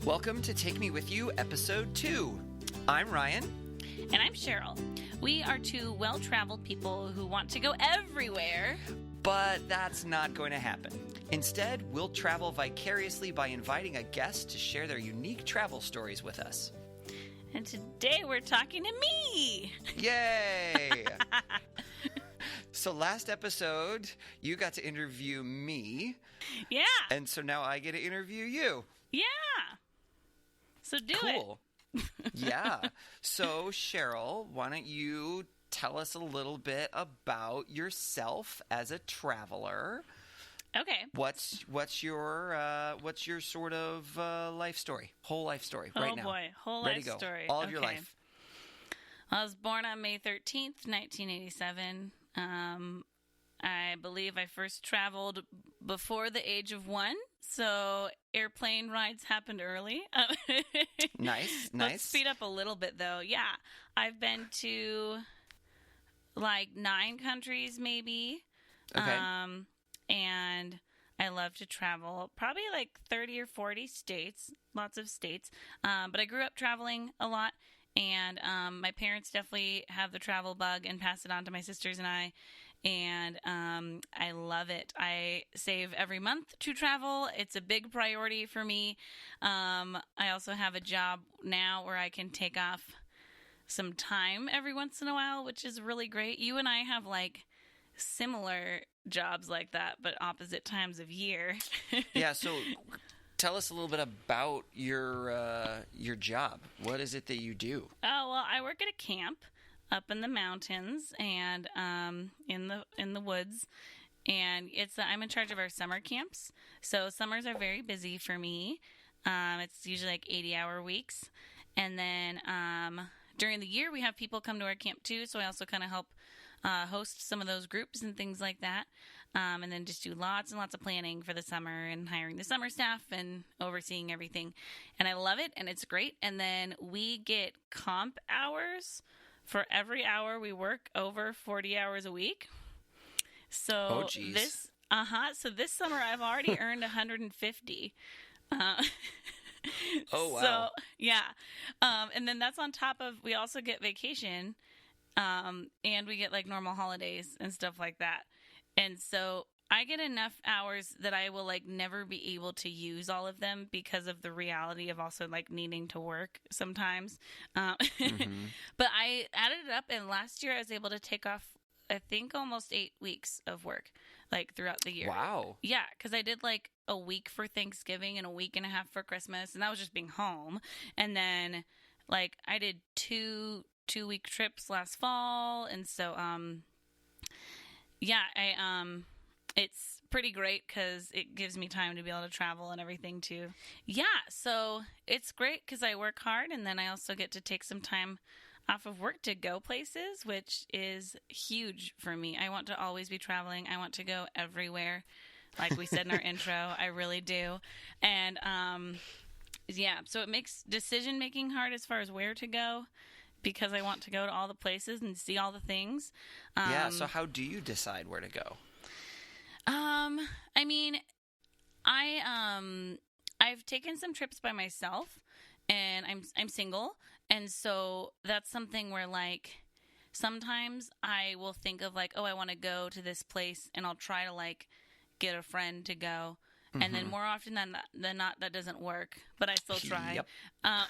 Welcome to Take Me With You, Episode 2. I'm Ryan. And I'm Cheryl. We are two well-traveled people who want to go everywhere. But that's not going to happen. Instead, we'll travel vicariously by inviting a guest to share their unique travel stories with us. And today we're talking to me. Yay! So last episode, you got to interview me. Yeah. And so now I get to interview you. Yeah. So do Cool. Yeah. So Cheryl, why don't you tell us a little bit about yourself as a traveler? Okay. What's your sort of life story? Whole life story right now. Oh boy, whole Ready life to go. story. All of your life. I was born on May 13th, 1987. I believe I first traveled before the age of 1, so airplane rides happened early. Nice. Let's speed up a little bit, though. Yeah, I've been to like 9 countries, maybe. Okay. And I love to travel, probably like 30 or 40 states, lots of states. But I grew up traveling a lot, and my parents definitely have the travel bug and pass it on to my sisters and I. And I love it. I save every month to travel. It's a big priority for me. I also have a job now where I can take off some time every once in a while, which is really great. You and I have like similar jobs like that, but opposite times of year. Yeah, so tell us a little bit about your job. What is it that you do? Oh, well, I work at a camp up in the mountains and in the woods, and I'm in charge of our summer camps. So summers are very busy for me. It's usually like 80-hour weeks, and then during the year we have people come to our camp too. So I also kind of help host some of those groups and things like that, and then just do lots and lots of planning for the summer and hiring the summer staff and overseeing everything. And I love it, and it's great. And then we get comp hours for every hour we work over 40 hours a week. So this summer I've already earned 150. Oh, wow. So, yeah. And then that's on top of, we also get vacation, and we get like normal holidays and stuff like that. And so I get enough hours that I will like never be able to use all of them because of the reality of also like needing to work sometimes. Mm-hmm. But I added it up, and last year I was able to take off, I think, almost 8 weeks of work, like throughout the year. Wow. Yeah, because I did like a week for Thanksgiving and a week and a half for Christmas, and that was just being home. And then like I did two-week trips last fall, and so yeah, it's pretty great because it gives me time to be able to travel and everything too. Yeah, so it's great because I work hard, and then I also get to take some time off of work to go places, which is huge for me. I want to always be traveling. I want to go everywhere, like we said in our intro. I really do. And yeah, so it makes decision making hard as far as where to go, because I want to go to all the places and see all the things. Yeah, so how do you decide where to go? I mean, I've taken some trips by myself, and I'm single, and so that's something where like sometimes I will think of like, oh, I want to go to this place, and I'll try to like get a friend to go. And then more often than not, that doesn't work, but I still try. Yep. I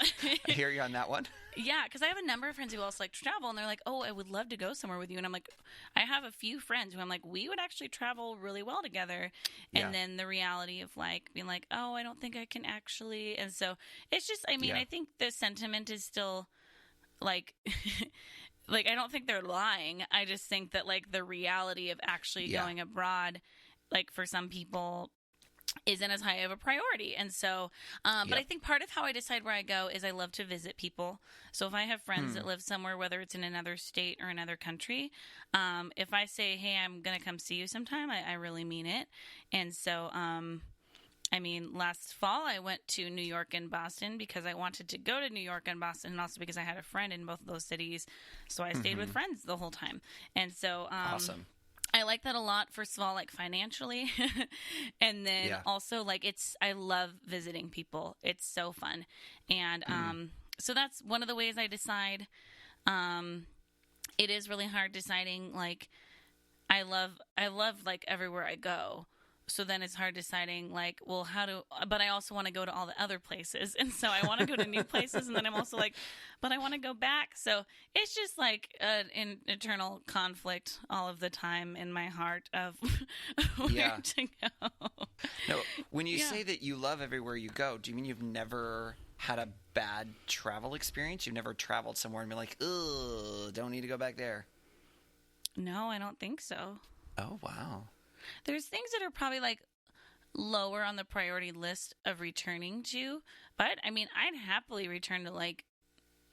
hear you on that one. Yeah, because I have a number of friends who also like to travel, and they're like, oh, I would love to go somewhere with you. And I'm like, I have a few friends who I'm like, we would actually travel really well together. And then the reality of like being like, oh, I don't think I can actually. And so it's just, I mean, I think the sentiment is still like, like, I don't think they're lying. I just think that like the reality of actually going abroad, like for some people, isn't as high of a priority. And so, but I think part of how I decide where I go is I love to visit people. So if I have friends that live somewhere, whether it's in another state or another country, if I say, hey, I'm going to come see you sometime, I really mean it. And so, I mean, last fall I went to New York and Boston because I wanted to go to New York and Boston, and also because I had a friend in both of those cities. So I stayed with friends the whole time. And so, awesome. I like that a lot, first of all, like financially. And then also like I love visiting people. It's so fun. And so that's one of the ways I decide. It is really hard deciding, like, I love like everywhere I go. So then it's hard deciding, like, well, but I also want to go to all the other places. And so I want to go to new places. And then I'm also like, but I want to go back. So it's just like an eternal conflict all of the time in my heart of where to go. No, when you say that you love everywhere you go, do you mean you've never had a bad travel experience? You've never traveled somewhere and been like, ugh, don't need to go back there? No, I don't think so. Oh, wow. There's things that are probably like lower on the priority list of returning to, but I mean, I'd happily return to like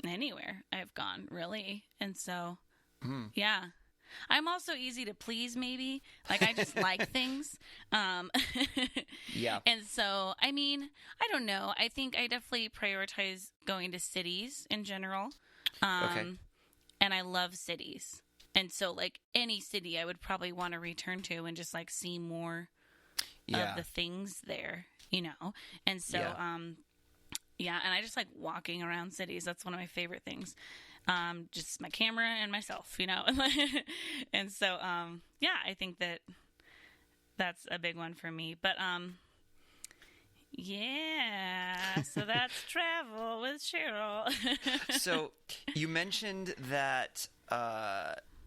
anywhere I've gone, really. And so, yeah. I'm also easy to please, maybe. Like, I just like things. Yeah. And so, I mean, I don't know. I think I definitely prioritize going to cities in general. Okay. And I love cities. And so, like, any city I would probably want to return to and just, like, see more of the things there, you know? And so, and I just like walking around cities. That's one of my favorite things. Just my camera and myself, you know? And so, I think that's a big one for me. But, so that's travel with Cheryl. So you mentioned that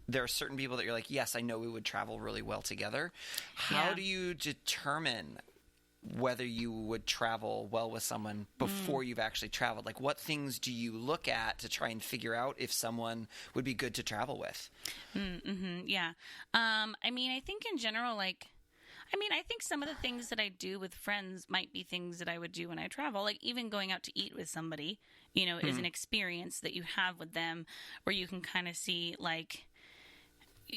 there are certain people that you're like, yes, I know we would travel really well together. How do you determine whether you would travel well with someone before you've actually traveled? Like, what things do you look at to try and figure out if someone would be good to travel with? Yeah. I mean, I think in general, I think some of the things that I do with friends might be things that I would do when I travel. Like, even going out to eat with somebody, you know, is an experience that you have with them where you can kind of see, like,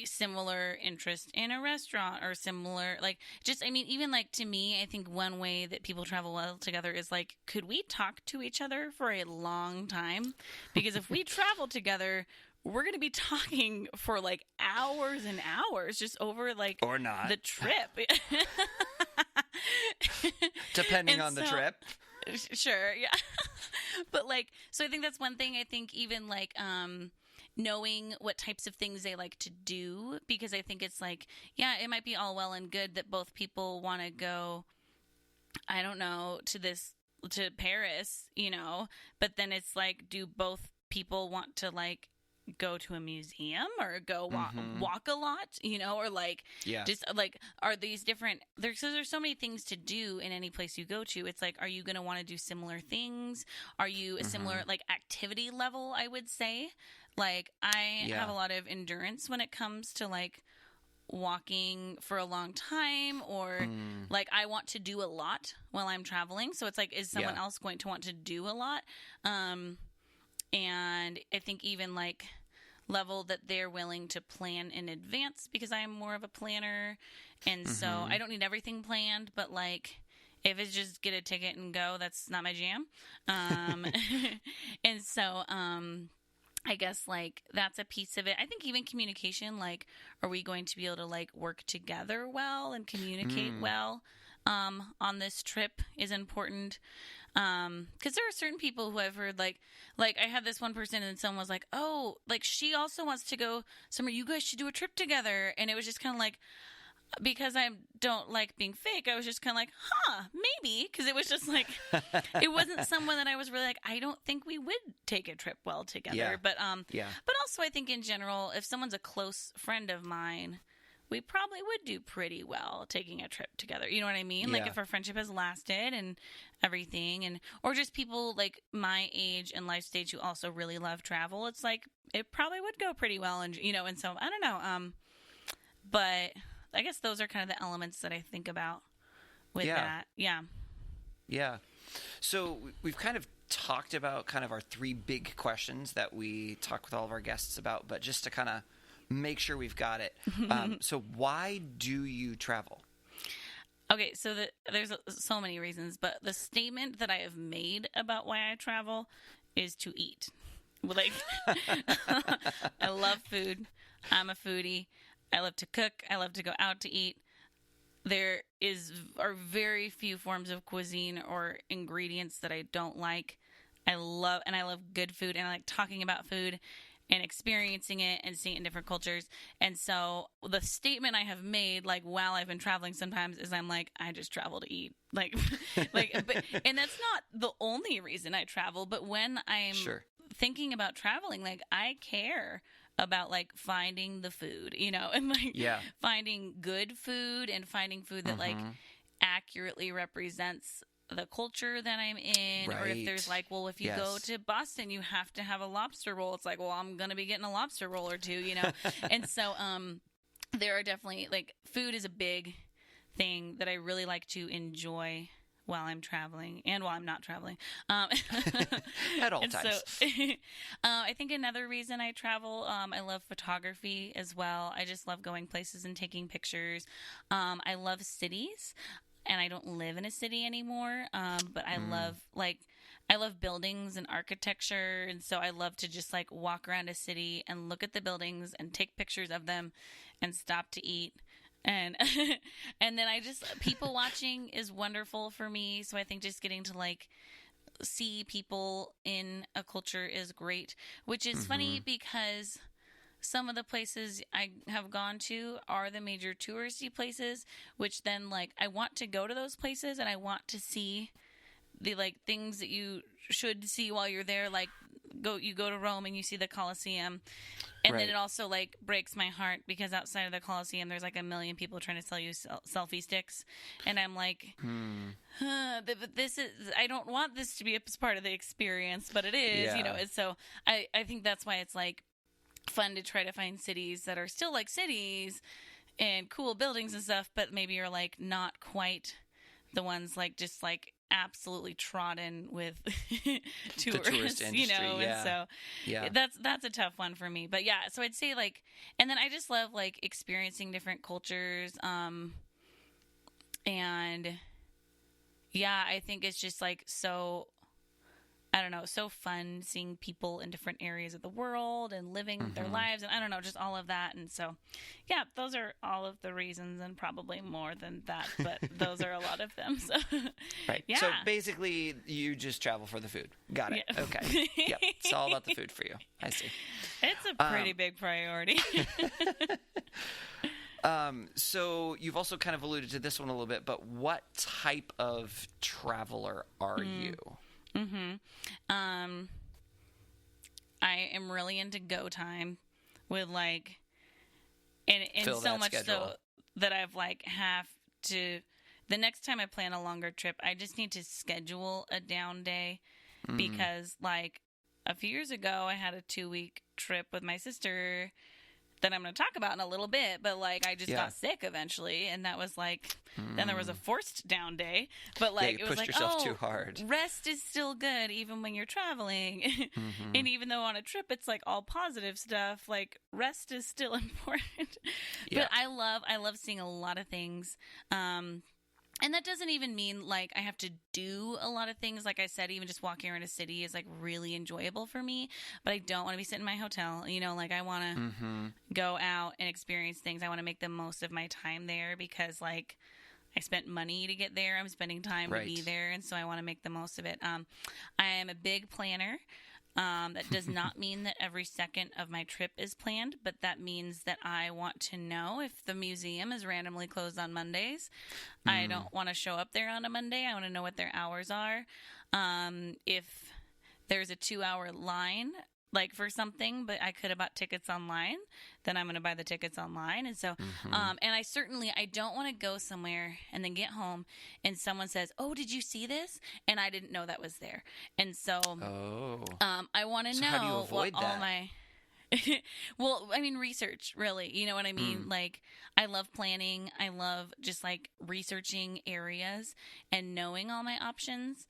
similar interest in a restaurant or similar, like, just, I mean, even, like, to me, I think one way that people travel well together is, like, could we talk to each other for a long time? Because if we travel together, we're going to be talking for, like, hours and hours just over, like, or not the trip. Depending on the trip. Sure, yeah. But, like, so I think that's one thing. I think even, like, knowing what types of things they like to do, because I think it's like, it might be all well and good that both people want to go, I don't know, to Paris, you know, but then it's like, do both people want to, like, go to a museum or go walk a lot, you know, or like, just like, are these different, there's so many things to do in any place you go to. It's like, are you going to want to do similar things? Are you a similar, like, activity level, I would say? Like, I have a lot of endurance when it comes to, like, walking for a long time, or like, I want to do a lot while I'm traveling. So it's like, is someone else going to want to do a lot? And I think even, like, level that they're willing to plan in advance, because I'm more of a planner. And so I don't need everything planned, but, like, if it's just get a ticket and go, that's not my jam. And so, I guess, like, that's a piece of it. I think even communication, like, are we going to be able to, like, work together well and communicate well on this trip is important. Because there are certain people who I've heard, like I had this one person and someone was like, oh, like, she also wants to go somewhere. You guys should do a trip together. And it was just kind of like, because I don't like being fake, I was just kind of like, maybe. Because it was just like, it wasn't someone that I was really like, I don't think we would take a trip well together. Yeah. But also I think in general, if someone's a close friend of mine, we probably would do pretty well taking a trip together. You know what I mean? Like, if our friendship has lasted and everything, or just people like my age and life stage who also really love travel, it's like, it probably would go pretty well. And, you know, and so I don't know. But I guess those are kind of the elements that I think about with that. Yeah. Yeah. So we've kind of talked about kind of our three big questions that we talk with all of our guests about, but just to kind of make sure we've got it. So why do you travel? Okay, so there's so many reasons, but the statement that I have made about why I travel is to eat. Like, I love food. I'm a foodie. I love to cook. I love to go out to eat. Are very few forms of cuisine or ingredients that I don't like. I love good food, and I like talking about food and experiencing it and seeing it in different cultures. And so the statement I have made, like, while I've been traveling sometimes is I'm like, I just travel to eat. Like, and that's not the only reason I travel, but when I'm thinking about traveling, like, I care about, like, finding the food, and like finding good food and finding food that like accurately represents the culture that I'm in. Or if there's like, well, if you go to Boston, you have to have a lobster roll. It's like, well, I'm going to be getting a lobster roll or two, And so, there are definitely, like, food is a big thing that I really like to enjoy while I'm traveling and while I'm not traveling. At all times. So, I think another reason I travel, I love photography as well. I just love going places and taking pictures. I love cities. And I don't live in a city anymore, but I love buildings and architecture, and so I love to just, like, walk around a city and look at the buildings and take pictures of them and stop to eat. And and then people watching is wonderful for me, so I think just getting to, like, see people in a culture is great, which is funny because some of the places I have gone to are the major touristy places, which then, like, I want to go to those places and I want to see the, like, things that you should see while you're there. Like, you go to Rome and you see the Colosseum. And then it also, like, breaks my heart because outside of the Colosseum, there's, like, a million people trying to sell you selfie sticks. And I'm like, I don't want this to be a part of the experience, but it is, And so I think that's why it's, like, fun to try to find cities that are still like cities and cool buildings and stuff, but maybe are, like, not quite the ones, like, just, like, absolutely trodden with tourists, industry, and so that's a tough one for me. But so I'd say, like, and then I just love, like, experiencing different cultures, and I think it's just, like, so, I don't know, so fun seeing people in different areas of the world and living their lives, and I don't know, just all of that. And so, those are all of the reasons, and probably more than that, but those are a lot of them. So, right. Yeah. So basically, you just travel for the food. Got it. Yeah. Okay. Yep. It's all about the food for you. I see. It's a pretty big priority. So you've also kind of alluded to this one a little bit, but what type of traveler are you? I am really into go time with, like, and so much so that I've, like, have to, the next time I plan a longer trip, I just need to schedule a down day because, like, a few years ago I had a 2-week trip with my sister that I'm going to talk about in a little bit, but, like, I just got sick eventually, and that was, like, then there was a forced down day, but, like, it was like, yourself too hard. Rest is still good even when you're traveling, and even though on a trip it's, like, all positive stuff, like, rest is still important. But I love seeing a lot of things, and that doesn't even mean, like, I have to do a lot of things. Like I said, even just walking around a city is, like, really enjoyable for me. But I don't want to be sitting in my hotel. Like, I want to go out and experience things. I want to make the most of my time there because, like, I spent money to get there. I'm spending time to be there. And so I want to make the most of it. I am a big planner. That does not mean that every second of my trip is planned, but that means that I want to know if the museum is randomly closed on Mondays. I don't want to show up there on a Monday. I want to know what their hours are. If there's a 2-hour line, like, for something, but I could have bought tickets online, then I'm going to buy the tickets online. And so, and I don't want to go somewhere and then get home and someone says, "Oh, did you see this?" And I didn't know that was there. And so, I want to know how do you avoid what that? all my, well, I mean, research, really, you know what I mean? Like, I love planning. I love just, like, researching areas and knowing all my options.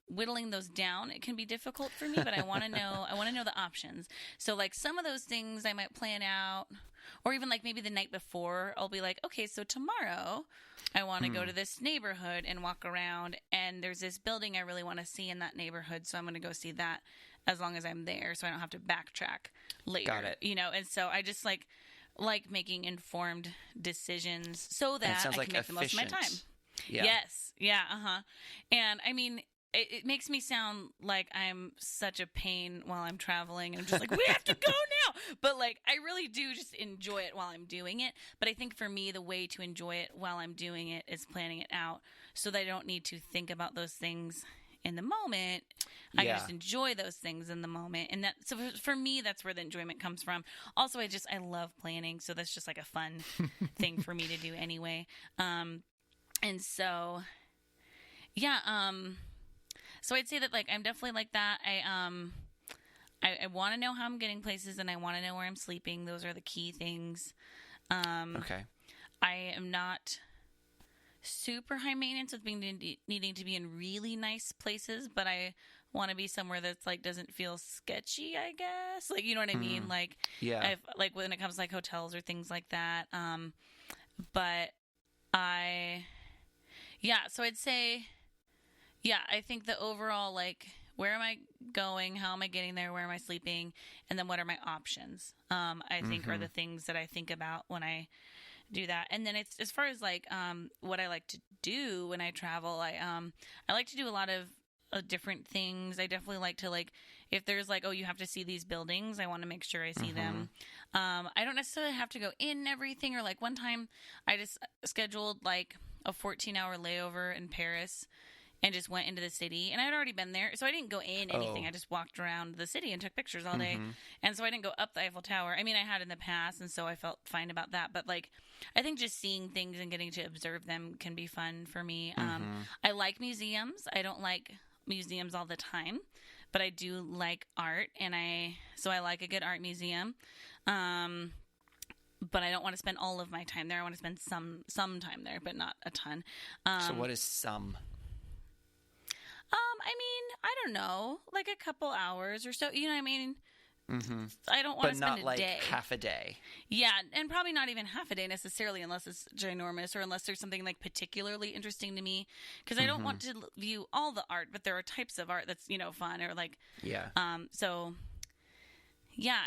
Whittling those down, it can be difficult for me, but I want to know the options. So, like, some of those things I might plan out, or even, like, maybe the night before, I'll be like, okay, so tomorrow I want to go to this neighborhood and walk around, and there's this building I really want to see in that neighborhood, so I'm going to go see that as long as I'm there, so I don't have to backtrack later. Got it. And so I just, like, like making informed decisions so that I can make the most of my time. Yeah. Yes. Yeah. And I mean, it makes me sound like I'm such a pain while I'm traveling. And I'm just like, we have to go now. But like, I really do just enjoy it while I'm doing it. But I think for me, the way to enjoy it while I'm doing it is planning it out so that I don't need to think about those things in the moment. I can just enjoy those things in the moment. And so for me, that's where the enjoyment comes from. Also, I love planning. So that's just like a fun thing for me to do anyway. And so, yeah, so I'd say that like I'm definitely like that. I want to know how I'm getting places, and I want to know where I'm sleeping. Those are the key things. Okay. I am not super high maintenance with needing to be in really nice places, but I want to be somewhere that's like doesn't feel sketchy, I guess. Like, you know what I mean? Like, like when it comes to like hotels or things like that. But so I'd say, I think the overall, like, where am I going? How am I getting there? Where am I sleeping? And then what are my options? I think are the things that I think about when I do that. And then it's as far as like what I like to do when I travel. I like to do a lot of different things. I definitely like to like if there's like, oh, you have to see these buildings, I want to make sure I see them. I don't necessarily have to go in everything. Or like one time I just scheduled like a 14-hour layover in Paris and just went into the city, and I'd already been there, so I didn't go in anything. I just walked around the city and took pictures all day, and so I didn't go up the Eiffel Tower. I mean, I had in the past, and so I felt fine about that, but like, I think just seeing things and getting to observe them can be fun for me. I like museums. I don't like museums all the time, but I do like art, and so I like a good art museum. But I don't want to spend all of my time there. I want to spend some time there, but not a ton. So what is some? I mean, I don't know, like a couple hours or so. You know what I mean? I don't want to spend a day. But not like half a day. Yeah, and probably not even half a day necessarily, unless it's ginormous or unless there's something like particularly interesting to me. Because I don't want to view all the art, but there are types of art that's fun or like So yeah,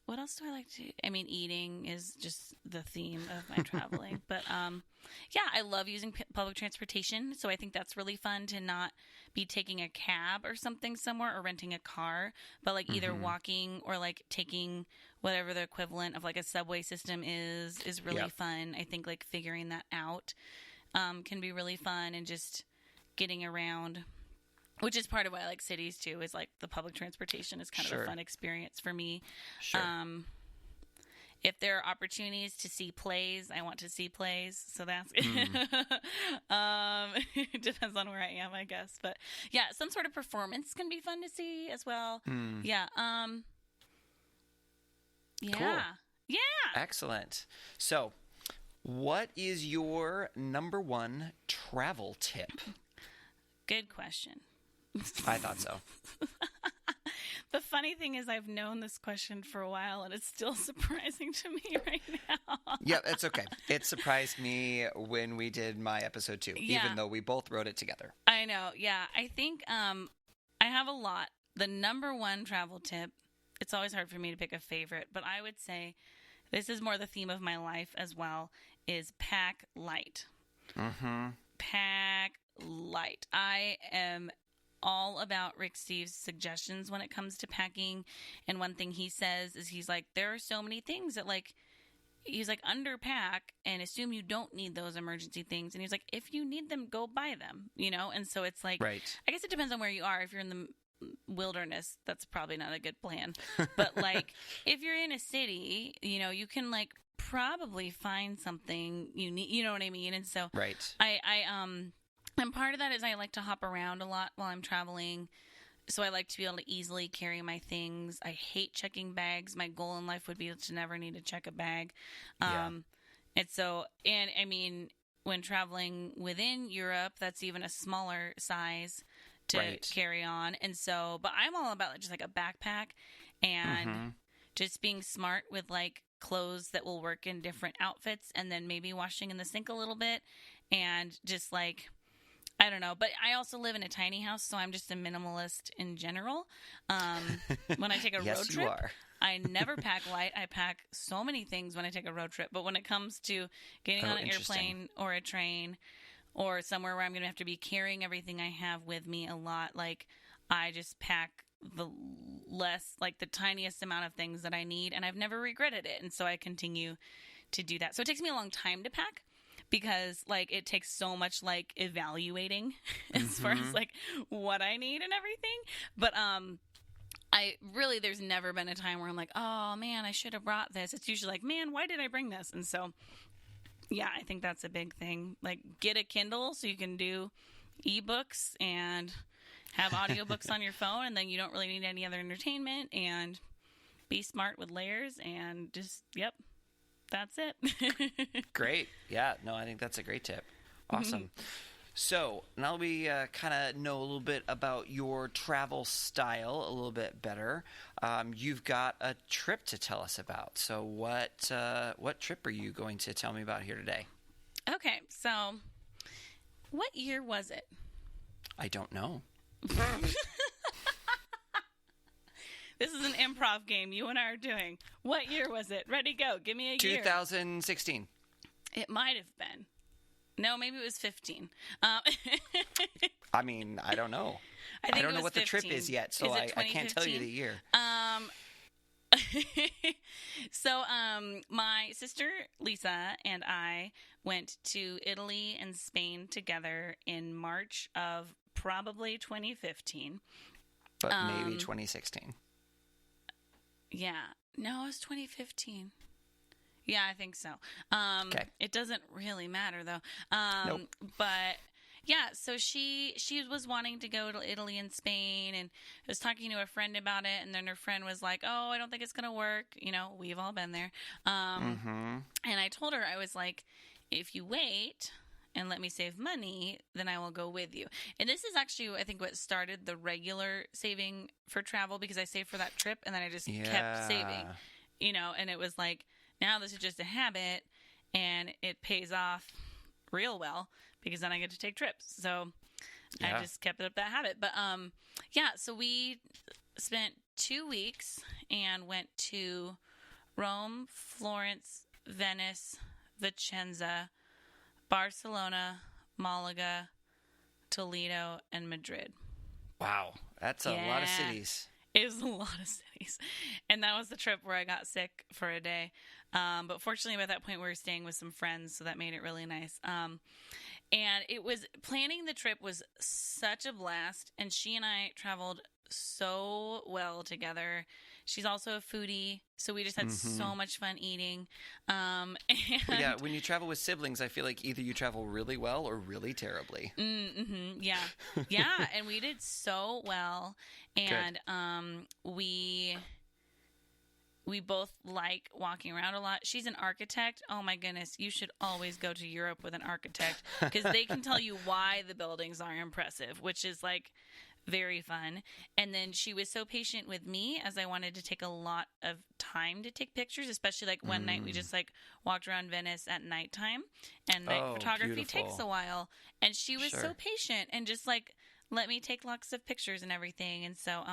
what else do I like to do? I mean, eating is just the theme of my traveling. But, I love using public transportation. So I think that's really fun to not be taking a cab or something somewhere or renting a car, but like either walking or like taking whatever the equivalent of like a subway system is really fun. I think like figuring that out can be really fun, and just getting around. Which is part of why I like cities, too, is, like, the public transportation is kind of a fun experience for me. Sure. If there are opportunities to see plays, I want to see plays. So that's it depends on where I am, I guess. But, yeah, some sort of performance can be fun to see as well. Yeah. Yeah. Cool. Yeah. Excellent. So, what is your number one travel tip? Good question. I thought so. The funny thing is I've known this question for a while, and it's still surprising to me right now. Yeah, it's okay. It surprised me when we did my episode 2, even though we both wrote it together. I know. Yeah. I think I have a lot. The number one travel tip, it's always hard for me to pick a favorite, but I would say this is more the theme of my life as well, is pack light. Pack light. I am all about Rick Steves' suggestions when it comes to packing. And one thing he says is he's like, there are so many things that like, he's like, underpack and assume you don't need those emergency things. And he's like, if you need them, go buy them, And so it's like, I guess it depends on where you are. If you're in the wilderness, that's probably not a good plan. But like, if you're in a city, you can like probably find something you need, you know what I mean? And so and part of that is I like to hop around a lot while I'm traveling. So I like to be able to easily carry my things. I hate checking bags. My goal in life would be to never need to check a bag. And I mean, when traveling within Europe, that's even a smaller size to carry on. And so, but I'm all about just like a backpack and just being smart with like clothes that will work in different outfits, and then maybe washing in the sink a little bit, and just like, I don't know. But I also live in a tiny house, so I'm just a minimalist in general. When I take a road trip, I never pack light. I pack so many things when I take a road trip. But when it comes to getting on an airplane or a train or somewhere where I'm going to have to be carrying everything I have with me a lot, like I just pack the tiniest amount of things that I need, and I've never regretted it. And so I continue to do that. So it takes me a long time to pack because like it takes so much like evaluating as far as like what I need and everything. But there's never been a time where I'm like, oh man, I should have brought this. It's usually like, man, why did I bring this? And so, yeah, I think that's a big thing. Like get a Kindle so you can do ebooks and have audiobooks on your phone, and then you don't really need any other entertainment, and be smart with layers, and just, that's it. Great. Yeah, no, I think that's a great tip. Awesome. So now we kind of know a little bit about your travel style a little bit better. You've got a trip to tell us about. So what trip are you going to tell me about here today? Okay, so what year was it? I don't know. This is an improv game you and I are doing. What year was it? Ready, go. Give me a year. 2016. It might have been. No, maybe it was 15. I mean, I don't know. I don't know what 15. the trip is yet, so I can't tell you the year. So my sister Lisa and I went to Italy and Spain together in March of probably 2015. But maybe 2016. Yeah. No, it was 2015. Yeah, I think so. Okay. It doesn't really matter, though. Nope. But, yeah, so she was wanting to go to Italy and Spain, and was talking to a friend about it, and then her friend was like, oh, I don't think it's going to work. You know, we've all been there. And I told her, I was like, if you wait and let me save money, then I will go with you. And this is actually, I think, what started the regular saving for travel, because I saved for that trip, and then I just kept saving, you know, and it was like, now this is just a habit, and it pays off real well, because then I get to take trips. So I just kept up that habit. But, so we spent 2 weeks and went to Rome, Florence, Venice, Vicenza, Barcelona, Malaga, Toledo, and Madrid. Wow. That's a lot of cities. It was a lot of cities. And that was the trip where I got sick for a day. But fortunately, by that point, we were staying with some friends, so that made it really nice. And it was, planning the trip was such a blast. And she and I traveled so well together. She's also a foodie, so we just had so much fun eating. And yeah, when you travel with siblings, I feel like either you travel really well or really terribly. Yeah. And we did so well. And we both like walking around a lot. She's an architect. Oh my goodness, you should always go to Europe with an architect, because they can tell you why the buildings are impressive, which is like very fun. And then she was so patient with me, as I wanted to take a lot of time to take pictures, especially like one night we just like walked around Venice at nighttime, and night photography takes a while. And she was so patient and just like let me take lots of pictures and everything. And so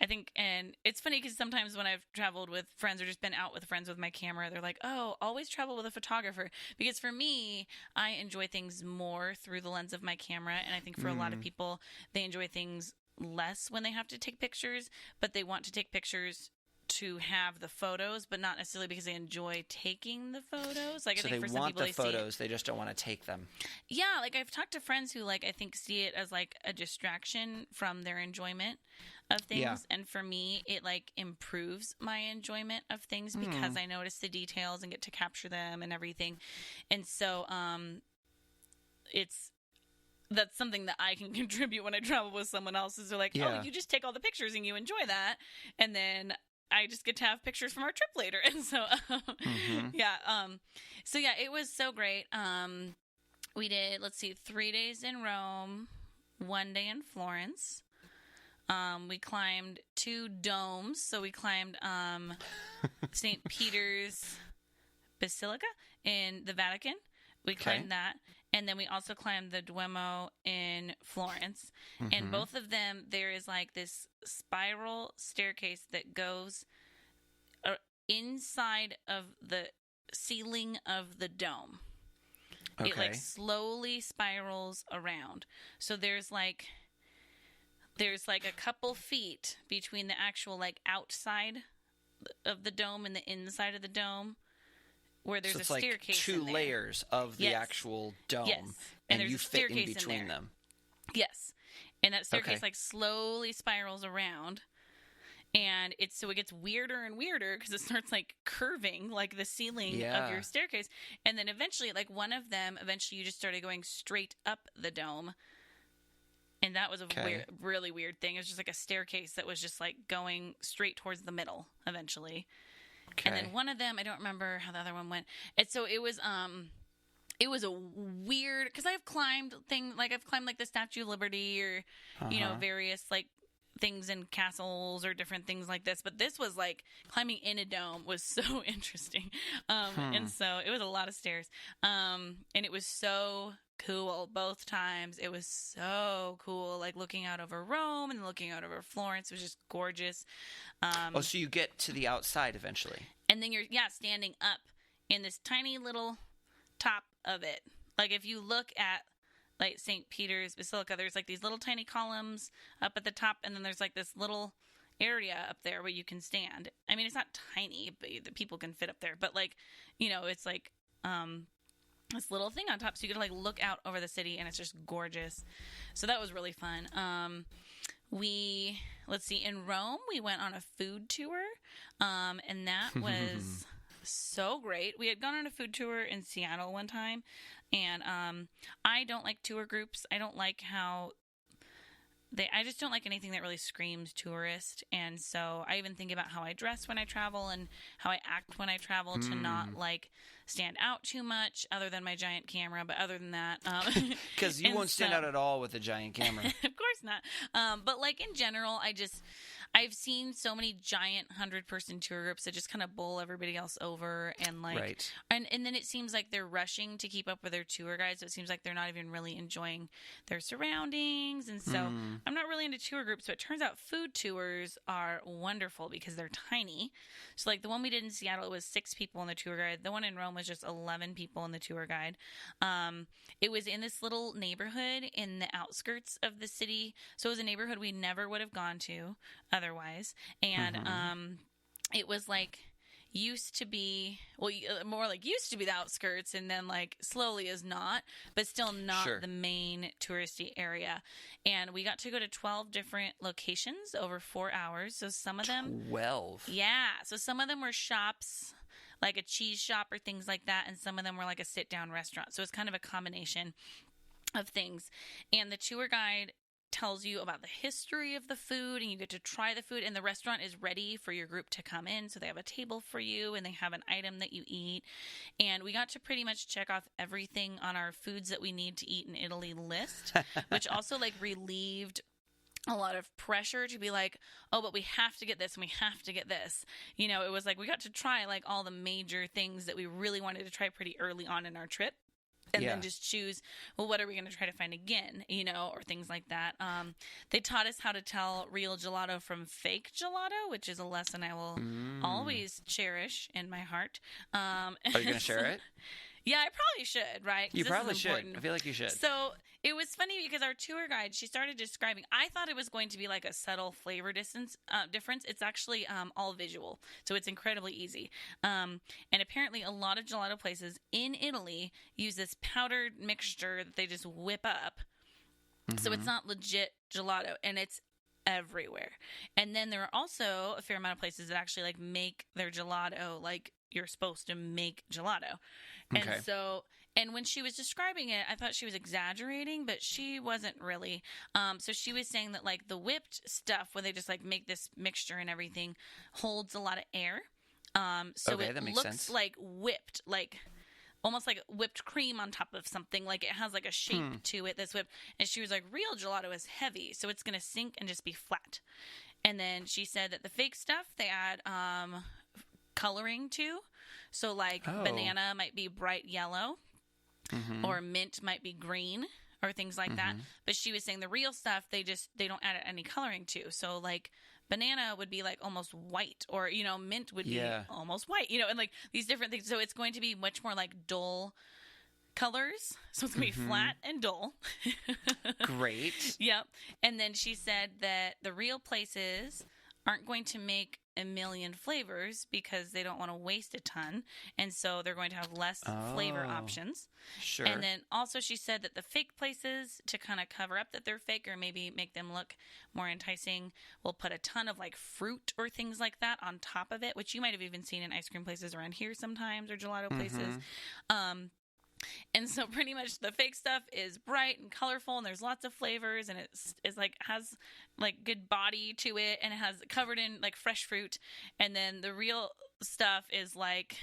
I think, and it's funny because sometimes when I've traveled with friends or just been out with friends with my camera, they're like, oh, always travel with a photographer. Because for me, I enjoy things more through the lens of my camera. And I think for a lot of people, they enjoy things less when they have to take pictures, but they want to take pictures to have the photos, but not necessarily because they enjoy taking the photos. Like, so I think they for some want people, the photos, they just don't want to take them. Yeah, like I've talked to friends who like I think see it as like a distraction from their enjoyment of things. Yeah. And for me, it like improves my enjoyment of things because I notice the details and get to capture them and everything. And so that's something that I can contribute when I travel with someone else, is they're like, oh, you just take all the pictures and you enjoy that. And then I just get to have pictures from our trip later. And so, it was so great. We did, 3 days in Rome, 1 day in Florence. We climbed 2 domes. So we climbed St. Peter's Basilica in the Vatican. We climbed that. And then we also climbed the Duomo in Florence. And both of them, there is like this spiral staircase that goes inside of the ceiling of the dome. Okay. It like slowly spirals around. So there's like a couple feet between the actual like outside of the dome and the inside of the dome, where there's so it's a staircase. Like two in there. layers of the actual dome, yes. and there's you a fit in staircase between them. Yes, and that staircase Okay. like slowly spirals around. And it gets weirder and weirder because it starts like curving like the ceiling of your staircase. And then eventually, like one of them, you just started going straight up the dome. And that was a really weird thing. It was just like a staircase that was just like going straight towards the middle eventually. Okay. And then one of them, I don't remember how the other one went. And so it was a weird, because I've climbed like the Statue of Liberty or, various like things in castles or different things like this, but this was like climbing in a dome was so interesting. And so it was a lot of stairs. And it was so cool both times. It was so cool, like looking out over Rome and looking out over Florence. It was just gorgeous. So you get to the outside eventually. And then you're standing up in this tiny little top of it. Like if you look at like St. Peter's Basilica, there's like these little tiny columns up at the top, and then there's like this little area up there where you can stand. I mean, it's not tiny, but the people can fit up there. But like, it's like this little thing on top, so you can like look out over the city, and it's just gorgeous. So that was really fun. In Rome, we went on a food tour, and that was so great. We had gone on a food tour in Seattle one time, and I don't like tour groups. I don't like how I just don't like anything that really screams tourist. And so I even think about how I dress when I travel and how I act when I travel to not like stand out too much other than my giant camera. But other than that, because you won't stand out at all with a giant camera. Of course not. But like in general, I've seen so many giant 100-person tour groups that just kind of bowl everybody else over, and like, right. and then it seems like they're rushing to keep up with their tour guides. So it seems like they're not even really enjoying their surroundings, and so I'm not really into tour groups. But it turns out food tours are wonderful because they're tiny. So like the one we did in Seattle, it was 6 people in the tour guide. The one in Rome was just 11 people in the tour guide. It was in this little neighborhood in the outskirts of the city, so it was a neighborhood we never would have gone to otherwise. And it was like used to be the outskirts, and then like slowly is not, but still not the main touristy area. And we got to go to 12 different locations over 4 hours. So some of them 12. Yeah. So some of them were shops, like a cheese shop or things like that, and some of them were like a sit down restaurant. So it's kind of a combination of things. And the tour guide tells you about the history of the food, and you get to try the food, and the restaurant is ready for your group to come in. So they have a table for you, and they have an item that you eat. And we got to pretty much check off everything on our foods that we need to eat in Italy list, which also like relieved a lot of pressure to be like, oh, but we have to get this and we have to get this. It was like we got to try like all the major things that we really wanted to try pretty early on in our trip. And then just choose, well, what are we going to try to find again, or things like that. They taught us how to tell real gelato from fake gelato, which is a lesson I will always cherish in my heart. Are you going to share it? Yeah, I probably should, right? You probably should. I feel like you should. So it was funny because our tour guide, she started describing, I thought it was going to be like a subtle flavor difference. It's actually all visual. So it's incredibly easy. And apparently a lot of gelato places in Italy use this powdered mixture that they just whip up. So it's not legit gelato, and it's everywhere. And then there are also a fair amount of places that actually like make their gelato like you're supposed to make gelato. Okay. And so, and when she was describing it, I thought she was exaggerating, but she wasn't really. So she was saying that like the whipped stuff, where they just like make this mixture and everything, holds a lot of air. So it looks sense. Like whipped, like almost like whipped cream on top of something. Like it has like a shape to it that's whipped. And she was like, real gelato is heavy, so it's going to sink and just be flat. And then she said that the fake stuff, they add coloring to. So like banana might be bright yellow, or mint might be green, or things like that. But she was saying the real stuff, they don't add any coloring to. So like banana would be like almost white, or, mint would be Yeah. almost white, and like these different things. So it's going to be much more like dull colors. So it's going to be flat and dull. Great. Yep. And then she said that the real places aren't going to make a million flavors because they don't want to waste a ton. And so they're going to have less flavor options. Sure. And then also she said that the fake places, to kind of cover up that they're fake or maybe make them look more enticing, will put a ton of like fruit or things like that on top of it, which you might have even seen in ice cream places around here sometimes, or gelato places. And so pretty much the fake stuff is bright and colorful and there's lots of flavors, and it's like has like good body to it, and it has covered in like fresh fruit. And then the real stuff is like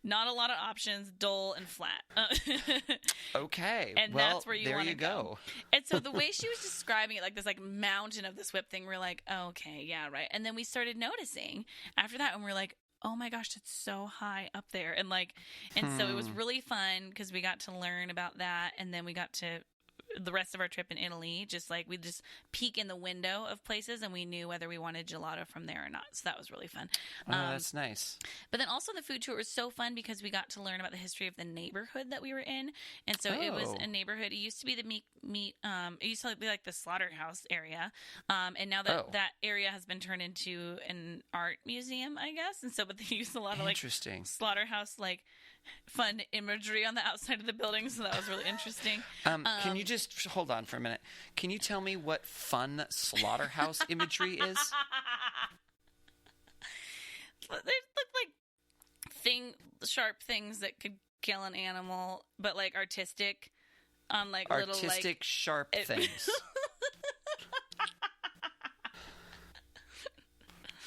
not a lot of options, dull and flat. Okay. And well, that's where you there want to you go. And so the way she was describing it, like this like mountain of this whip thing, we're like, okay, yeah, right. And then we started noticing after that, and we're like, oh my gosh, it's so high up there. And so it was really fun because we got to learn about that. And then we got to the rest of our trip in Italy, just like we just peek in the window of places and we knew whether we wanted gelato from there or not. So that was really fun. Oh, that's nice. But then also the food tour was so fun because we got to learn about the history of the neighborhood that we were in. And so it was a neighborhood. It used to be the meat it used to be like the slaughterhouse area. And now that area has been turned into an art museum, I guess. And so, but they used a lot of like slaughterhouse, like fun imagery on the outside of the building. So that was really interesting. Can you just hold on for a minute? Can you tell me what fun slaughterhouse imagery is? They look like sharp things that could kill an animal, but like artistic on like little like sharp things.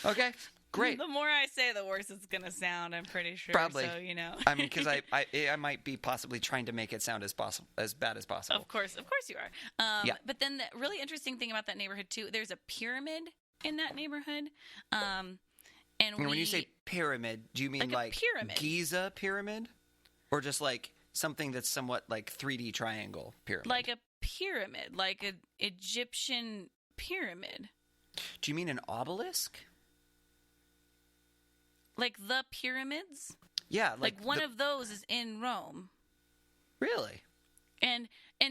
Okay. Great. The more I say, the worse it's going to sound, I'm pretty sure. Probably. So, I mean, because I might be possibly trying to make it sound as bad as possible. Of course you are. Yeah. But then the really interesting thing about that neighborhood, too, there's a pyramid in that neighborhood. And when you say pyramid, do you mean like pyramid. Giza pyramid? Or just like something that's somewhat like 3D triangle pyramid? Like a pyramid, like an Egyptian pyramid. Do you mean an obelisk? Like the pyramids? Yeah. Like one of those is in Rome. Really? And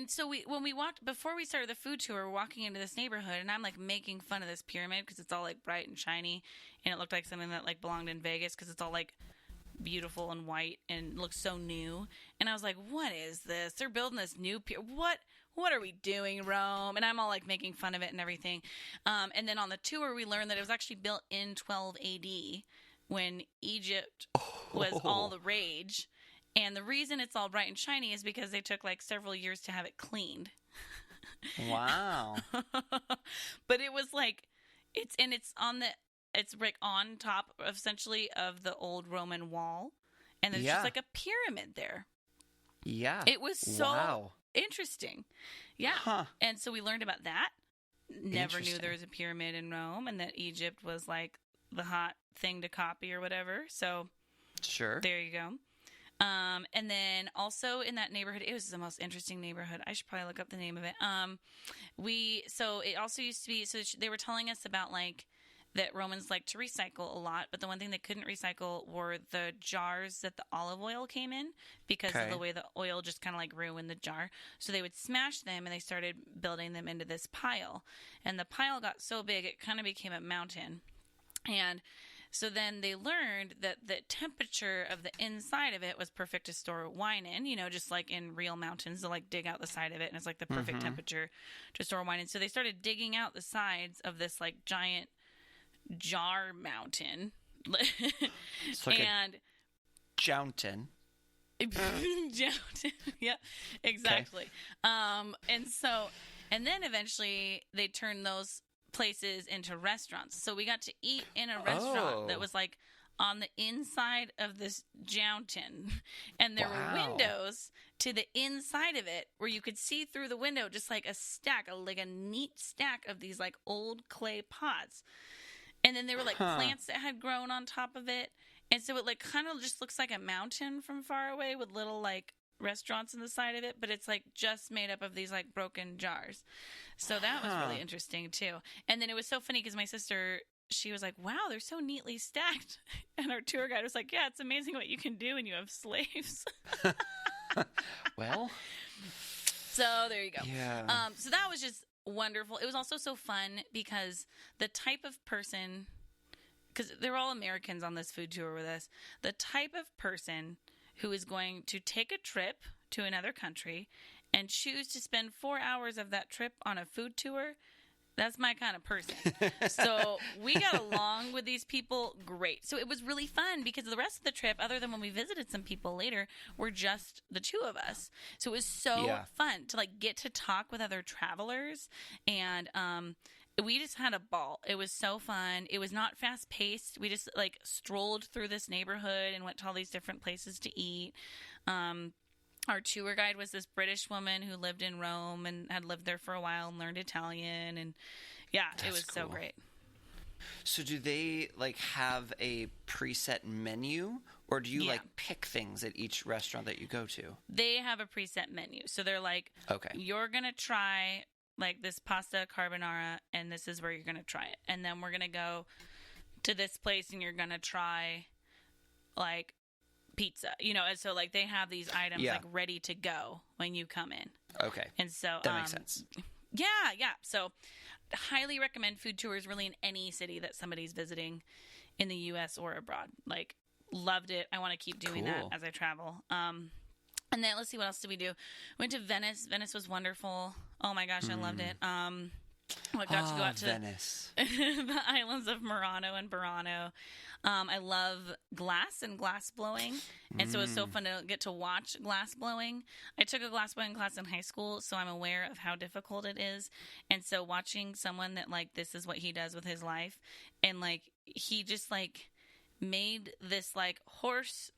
so when we walked, before we started the food tour, we're walking into this neighborhood, and I'm like making fun of this pyramid because it's all like bright and shiny, and it looked like something that like belonged in Vegas because it's all like beautiful and white and looks so new. And I was like, what is this? They're building this new what are we doing, Rome? And I'm all like making fun of it and everything. And then on the tour, we learned that it was actually built in 12 AD when Egypt was all the rage. And the reason it's all bright and shiny is because they took like several years to have it cleaned. Wow. But it was like, it's like on top essentially of the old Roman wall. And there's just like a pyramid there. Yeah. It was so interesting. Yeah. Huh. And so we learned about that. Never knew there was a pyramid in Rome, and that Egypt was like the hot thing to copy or whatever. So sure. There you go. And then also in that neighborhood, it was the most interesting neighborhood. I should probably look up the name of it. So it also used to be, so they were telling us about like that Romans like to recycle a lot, but the one thing they couldn't recycle were the jars that the olive oil came in because of the way the oil just kind of like ruined the jar. So they would smash them, and they started building them into this pile. And the pile got so big, it kind of became a mountain. And so then they learned that the temperature of the inside of it was perfect to store wine in, just like in real mountains, they'll like dig out the side of it, and it's like the perfect temperature to store wine in. So they started digging out the sides of this like giant jar mountain. It's like and Jountain. Yeah, exactly. Okay. And then eventually they turned those places into restaurants. So we got to eat in a restaurant that was like on the inside of this Jountain, and there were windows to the inside of it where you could see through the window just like a neat stack of these like old clay pots. And then there were like plants that had grown on top of it. And so it like kind of just looks like a mountain from far away with little like restaurants in the side of it, but it's like just made up of these like broken jars. So that was really interesting too. And then it was so funny because my sister, she was like, wow, they're so neatly stacked. And our tour guide was like, yeah, it's amazing what you can do when you have slaves. Well, so there you go. Yeah. So that was just wonderful. It was also so fun because the type of person, because they're all Americans on this food tour with us, the type of person who is going to take a trip to another country and choose to spend 4 hours of that trip on a food tour, that's my kind of person. So we got along with these people great. So it was really fun because the rest of the trip, other than when we visited some people later, were just the two of us. So it was so fun to like get to talk with other travelers, and we just had a ball. It was so fun. It was not fast paced. We just like strolled through this neighborhood and went to all these different places to eat. Our tour guide was this British woman who lived in Rome and had lived there for a while and learned Italian. And it was so great. So do they like have a preset menu, or do you like pick things at each restaurant that you go to? They have a preset menu. So they're like, okay, you're going to try like this pasta carbonara and this is where you're going to try it. And then we're going to go to this place and you're going to try like pizza, and so like they have these items like ready to go when you come in. Okay. And so that makes sense. Yeah. So highly recommend food tours really in any city that somebody's visiting in the US or abroad. Like loved it. I want to keep doing that as I travel. And then let's see, what else did we do? Went to Venice. Venice was wonderful. Oh my gosh, I loved it. I got to go out to Venice. the islands of Murano and Burano. I love glass and glass blowing, and so it was so fun to get to watch glass blowing. I took a glass blowing class in high school, so I'm aware of how difficult it is. And so watching someone that like this is what he does with his life, and like he just like made this like horse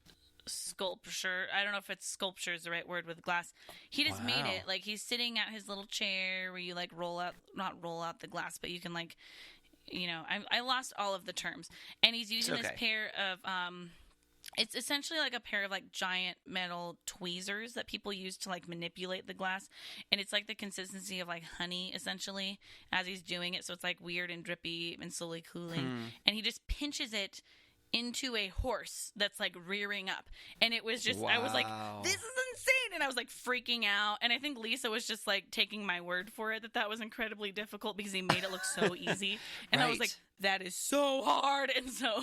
sculpture. I don't know if it's sculpture is the right word with glass. He just made it like he's sitting at his little chair where you like not roll out the glass, but you can like, I lost all of the terms. And he's using this pair of it's essentially like a pair of like giant metal tweezers that people use to like manipulate the glass, and it's like the consistency of like honey essentially as he's doing it, so it's like weird and drippy and slowly cooling. And he just pinches it into a horse that's like rearing up, and it was just I was like, this is insane, and I was like freaking out. And I think Lisa was just like taking my word for it that was incredibly difficult because he made it look so easy. And I was like, that is so hard. And so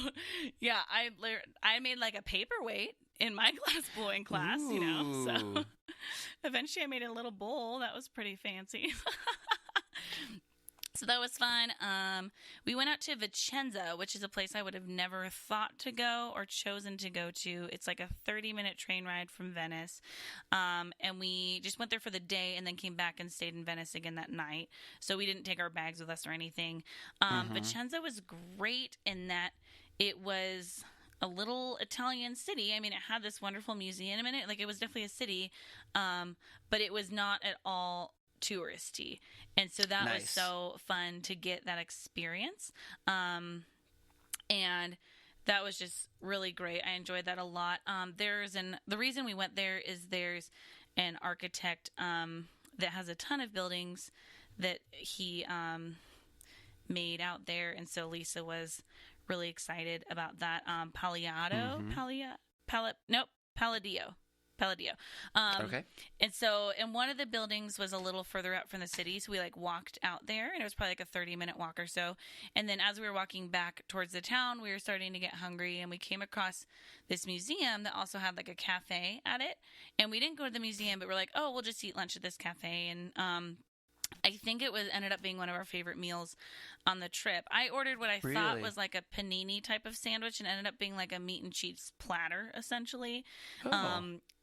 I made like a paperweight in my glass blowing class. So eventually I made a little bowl that was pretty fancy. So that was fun. We went out to Vicenza, which is a place I would have never thought to go or chosen to go to. It's like a 30-minute train ride from Venice. And we just went there for the day and then came back and stayed in Venice again that night. So we didn't take our bags with us or anything. Vicenza was great in that it was a little Italian city. I mean, it had this wonderful museum in it. Like, it was definitely a city, but it was not at all touristy, and so that was so fun to get that experience, and that was just really great. I enjoyed that a lot. The reason we went there is there's an architect that has a ton of buildings that he made out there, and so Lisa was really excited about that. Palladio. And one of the buildings was a little further out from the city, so we like walked out there, and it was probably like a 30-minute walk or so. And then as we were walking back towards the town, we were starting to get hungry, and we came across this museum that also had like a cafe at it. And we didn't go to the museum, but we're like, oh, we'll just eat lunch at this cafe. And I think it ended up being one of our favorite meals on the trip. I ordered what I thought was like a panini type of sandwich, and ended up being like a meat and cheese platter, essentially,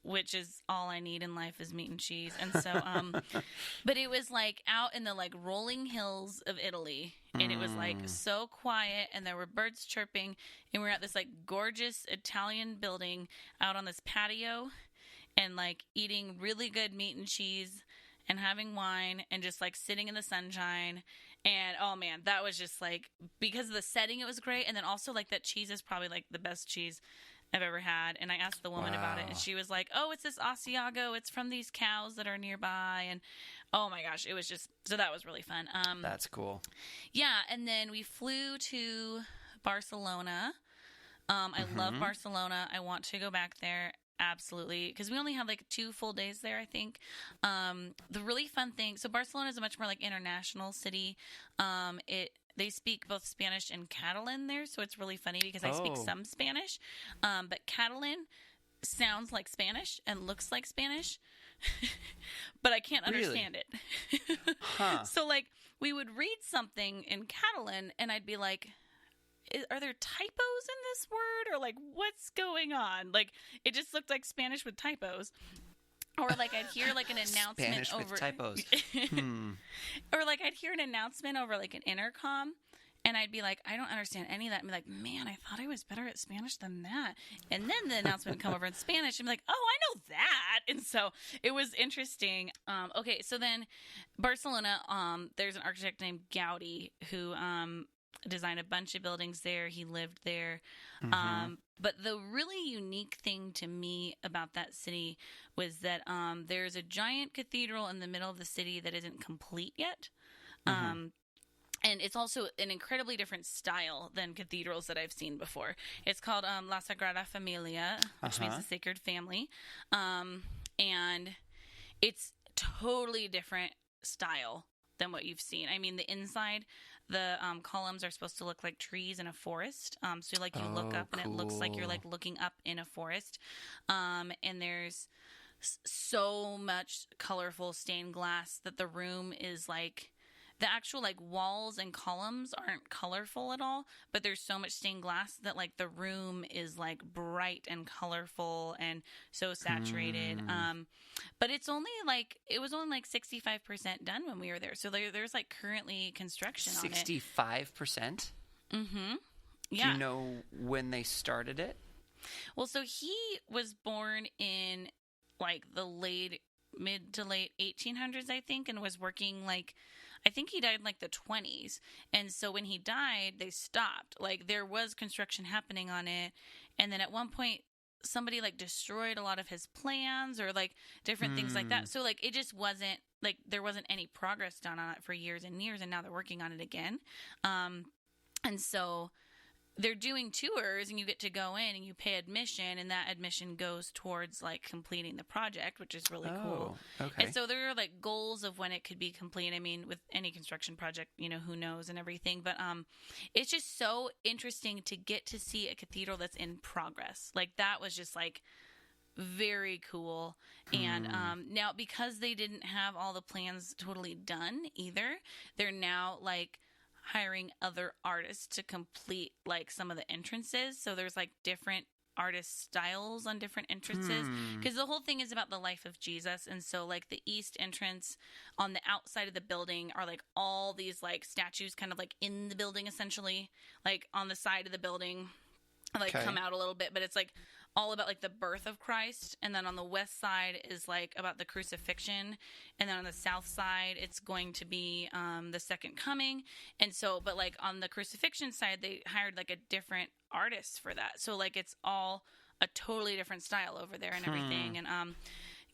which is all I need in life is meat and cheese. And so, but it was like out in the like rolling hills of Italy, and it was like so quiet, and there were birds chirping, and we were at this like gorgeous Italian building out on this patio, and like eating really good meat and cheese and having wine and just like sitting in the sunshine. And oh man, that was just like, because of the setting, it was great. And then also like that cheese is probably like the best cheese I've ever had. And I asked the woman about it, and she was like, oh, it's this Asiago. It's from these cows that are nearby. And oh my gosh, it was just, so that was really fun. That's cool. Yeah. And then we flew to Barcelona. I love Barcelona. I want to go back there. Absolutely. Because we only had like 2 full days there, I think. The really fun thing, so Barcelona is a much more like international city. They speak both Spanish and Catalan there, so it's really funny because I speak some Spanish. But Catalan sounds like Spanish and looks like Spanish, but I can't understand it. So like we would read something in Catalan and I'd be like, are there typos in this word, or like what's going on? Like it just looked like Spanish with typos. Or like I'd hear like an announcement Spanish over with typos. Or like I'd hear an announcement over like an intercom, and I'd be like, I don't understand any of that. And be like, man, I thought I was better at Spanish than that. And then the announcement would come over in Spanish, and be like, oh, I know that. And so it was interesting. Okay, so then Barcelona, there's an architect named Gaudi who designed a bunch of buildings there. He lived there. But the really unique thing to me about that city was that there's a giant cathedral in the middle of the city that isn't complete yet. And it's also an incredibly different style than cathedrals that I've seen before. It's called La Sagrada Familia, which means the Sacred Family. And it's totally different style than what you've seen. I mean, the inside, the columns are supposed to look like trees in a forest. So like you look up and it looks like you're like looking up in a forest. And there's so much colorful stained glass that the room is like, the actual like walls and columns aren't colorful at all, but there's so much stained glass that like the room is like bright and colorful and so saturated. But it was only like 65% done when we were there. So there's like currently construction on it. 65%? Yeah. Do you know when they started it? Well, so he was born in like the mid to late 1800s, I think, and was working like, I think he died in like the 20s. And so when he died, they stopped. Like there was construction happening on it. And then at one point, somebody like destroyed a lot of his plans or like different things like that. So like it just wasn't like there wasn't any progress done on it for years and years. And now they're working on it again. And so they're doing tours and you get to go in and you pay admission, and that admission goes towards like completing the project, which is really cool. Okay. And so there are like goals of when it could be complete. I mean, with any construction project, you know, who knows and everything, but it's just so interesting to get to see a cathedral that's in progress. Like that was just like very cool. And now because they didn't have all the plans totally done either, they're now like hiring other artists to complete like some of the entrances. So there's like different artist styles on different entrances, because the whole thing is about the life of Jesus. And so like the east entrance on the outside of the building are like all these like statues kind of like in the building, essentially like on the side of the building, like come out a little bit, but it's like all about like the birth of Christ. And then on the west side is like about the crucifixion. And then on the south side, it's going to be the second coming. And so, but like on the crucifixion side, they hired like a different artist for that. So like it's all a totally different style over there and everything. And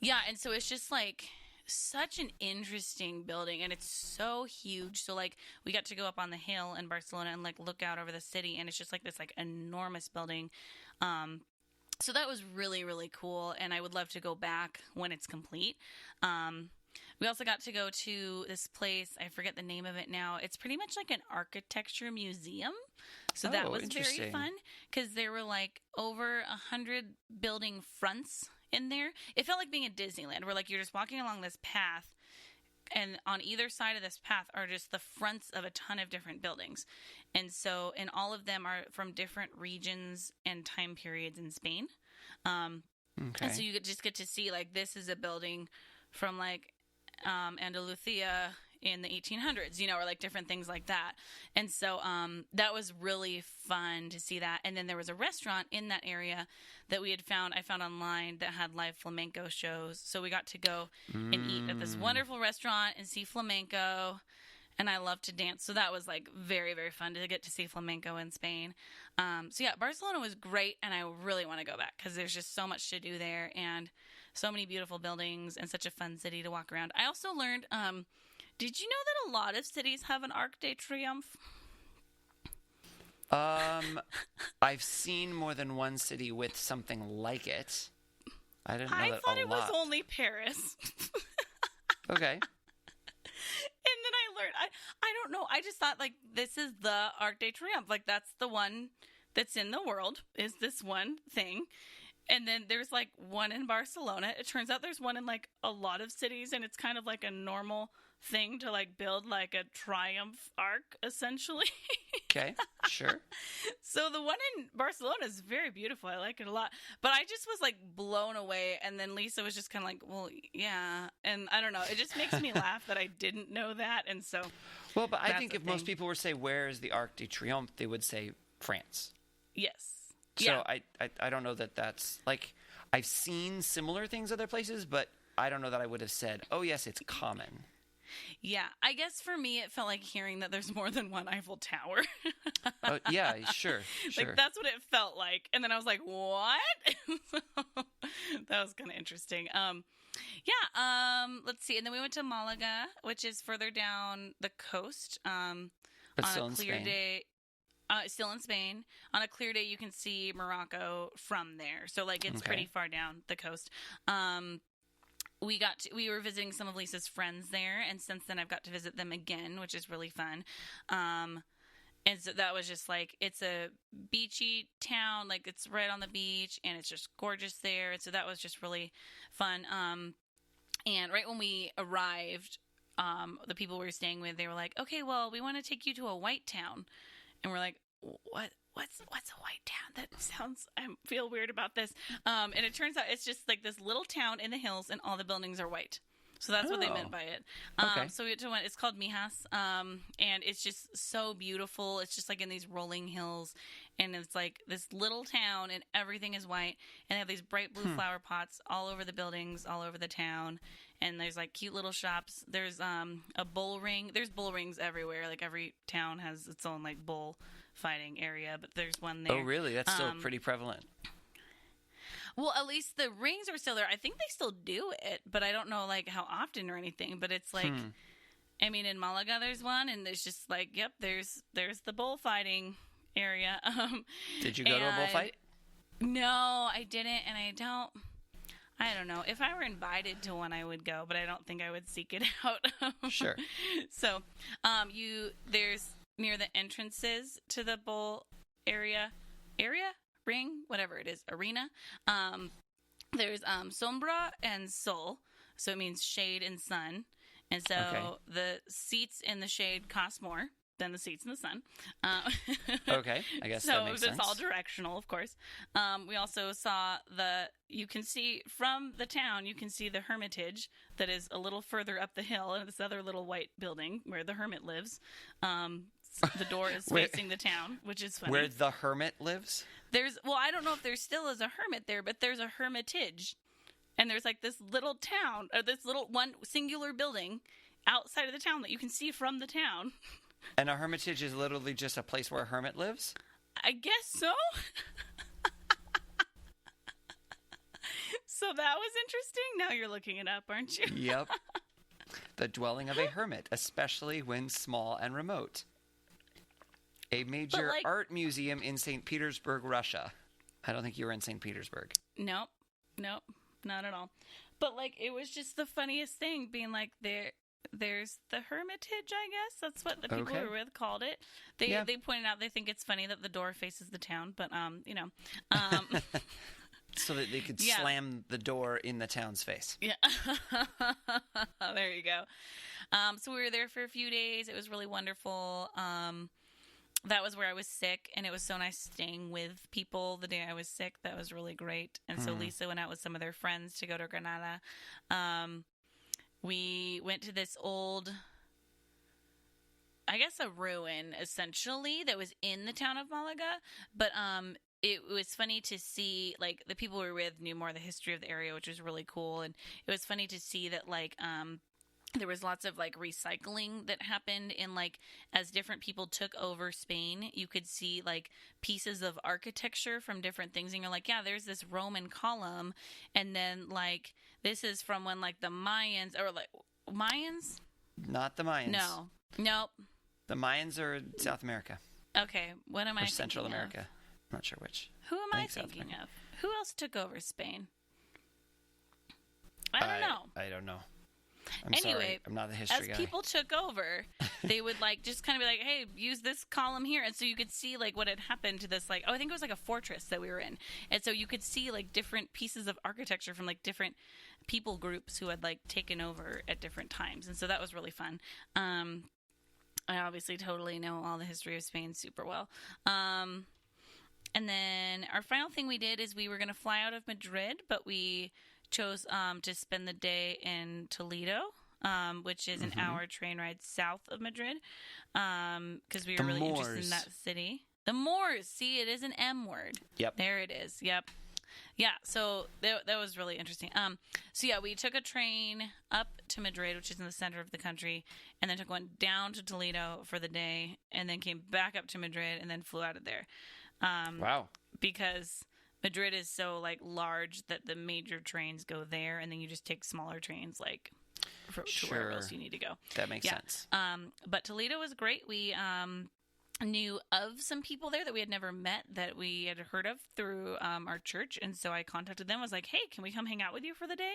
yeah, and so it's just like such an interesting building, and it's so huge. So like we got to go up on the hill in Barcelona and like look out over the city, and it's just like this like enormous building. So that was really, really cool, and I would love to go back when it's complete. We also got to go to this place. I forget the name of it now. It's pretty much like an architecture museum. So that was very fun because there were like over 100 building fronts in there. It felt like being at Disneyland, where like you're just walking along this path, and on either side of this path are just the fronts of a ton of different buildings. And so, and all of them are from different regions and time periods in Spain. And so you just get to see like, this is a building from like Andalusia in the 1800s, you know, or like different things like that. And so that was really fun to see that. And then there was a restaurant in that area that I found online, that had live flamenco shows. So we got to go and eat at this wonderful restaurant and see flamenco. and I love to dance. So that was like very, very fun to get to see flamenco in Spain. So yeah, Barcelona was great, and I really want to go back because there's just so much to do there and so many beautiful buildings and such a fun city to walk around. I also learned, did you know that a lot of cities have an Arc de Triomphe? I've seen more than one city with something like it. I didn't know that a lot. I thought it was only Paris. Okay. And then I learned, I don't know. I just thought, like, this is the Arc de Triomphe. Like, that's the one that's in the world, is this one thing. And then there's, like, one in Barcelona. It turns out there's one in, like, a lot of cities, and it's kind of like a normal thing to, like, build, like, a triumph arc, essentially. Okay, sure. So the one in Barcelona is very beautiful. I like it a lot. But I just was, like, blown away. And then Lisa was just kind of like, well, yeah. And I don't know. It just makes me laugh that I didn't know that. And so, well, but I think if most people were to say, where is the Arc de Triomphe, they would say France. Yes. So yeah. I don't know that that's, like, I've seen similar things other places, but I don't know that I would have said, oh, yes, it's common. Yeah, I guess for me, it felt like hearing that there's more than one Eiffel Tower. Yeah, sure. Like, that's what it felt like. And then I was like, what? That was kind of interesting. Let's see. And then we went to Malaga, which is further down the coast. But on still a clear day. Still in Spain. On a clear day, you can see Morocco from there. So, like, it's pretty far down the coast. We were visiting some of Lisa's friends there, and since then I've got to visit them again, which is really fun. And so that was just like, it's a beachy town, like it's right on the beach, and it's just gorgeous there. And so that was just really fun. And right when we arrived, the people we were staying with, they were like, okay, well, we want to take you to a white town. And we're like, what's a white town? That sounds, I feel weird about this. And it turns out it's just like this little town in the hills, and all the buildings are white. So that's what they meant by it. Okay. So we went to one, it's called Mijas, and it's just so beautiful. It's just like in these rolling hills, and it's like this little town, and everything is white, and they have these bright blue flower pots all over the buildings, all over the town, and there's like cute little shops. There's a bull ring. There's bull rings everywhere. Like every town has its own like bull fighting area, but there's one there. Oh, really? That's still pretty prevalent. Well, at least the rings are still there. I think they still do it, but I don't know like how often or anything. But it's like, I mean, in Malaga there's one, and there's just like, yep, there's the bullfighting area. Did you go to a bullfight? No, I didn't, and I don't know. If I were invited to one, I would go, but I don't think I would seek it out. Sure. So, there's near the entrances to the bull area, ring, whatever it is, arena. There's sombra and sol, so it means shade and sun. And so the seats in the shade cost more than the seats in the sun. Okay, I guess so that makes sense. So it's all directional, of course. We also saw you can see from the town, you can see the Hermitage that is a little further up the hill, and this other little white building where the hermit lives. The door is facing the town, which is funny. Where the hermit lives? I don't know if there still is a hermit there, but there's a hermitage. And there's like this little town, or this little one singular building outside of the town that you can see from the town. And a hermitage is literally just a place where a hermit lives? I guess so. So that was interesting. Now you're looking it up, aren't you? Yep. The dwelling of a hermit, especially when small and remote. A major art museum in St. Petersburg, Russia. I don't think you were in St. Petersburg. Nope, not at all. But like, it was just the funniest thing, being like, there's the Hermitage, I guess. That's what the people we were with called it. They pointed out they think it's funny that the door faces the town, but so that they could slam the door in the town's face. Yeah. There you go. So we were there for a few days. It was really wonderful. That was where I was sick, and it was so nice staying with people the day I was sick. That was really great. And so Lisa went out with some of their friends to go to Granada. We went to this old, I guess a ruin, essentially, that was in the town of Malaga. But it was funny to see, like, the people we were with knew more of the history of the area, which was really cool. And it was funny to see that, like, there was lots of like recycling that happened in like as different people took over Spain, you could see like pieces of architecture from different things, and you're like, yeah, there's this Roman column, and then like this is from when like the Mayans or like Mayans. Not the Mayans. No, nope. The Mayans are South America. Okay, what am I? Or Central thinking America. Of? I'm not sure which. Who am I thinking of? Who else took over Spain? I don't know. I'm sorry. I'm not the history guy. As people took over, they would like just kind of be like, hey, use this column here. And so you could see like what had happened to this, like, I think it was like a fortress that we were in. And so you could see like different pieces of architecture from like different people groups who had like taken over at different times. And so that was really fun. I obviously totally know all the history of Spain super well. And then our final thing we did is we were going to fly out of Madrid, but we chose to spend the day in Toledo, which is an hour train ride south of Madrid, because we were really interested in that city. The Moors. See, it is an M word. Yep. There it is. Yep. Yeah, so that was really interesting. So yeah, we took a train up to Madrid, which is in the center of the country, and then took one down to Toledo for the day, and then came back up to Madrid, and then flew out of there. Wow. Because Madrid is so like large that the major trains go there, and then you just take smaller trains like to wherever else you need to go. That makes sense. But Toledo was great. We knew of some people there that we had never met that we had heard of through our church, and so I contacted them. I was like, hey, can we come hang out with you for the day?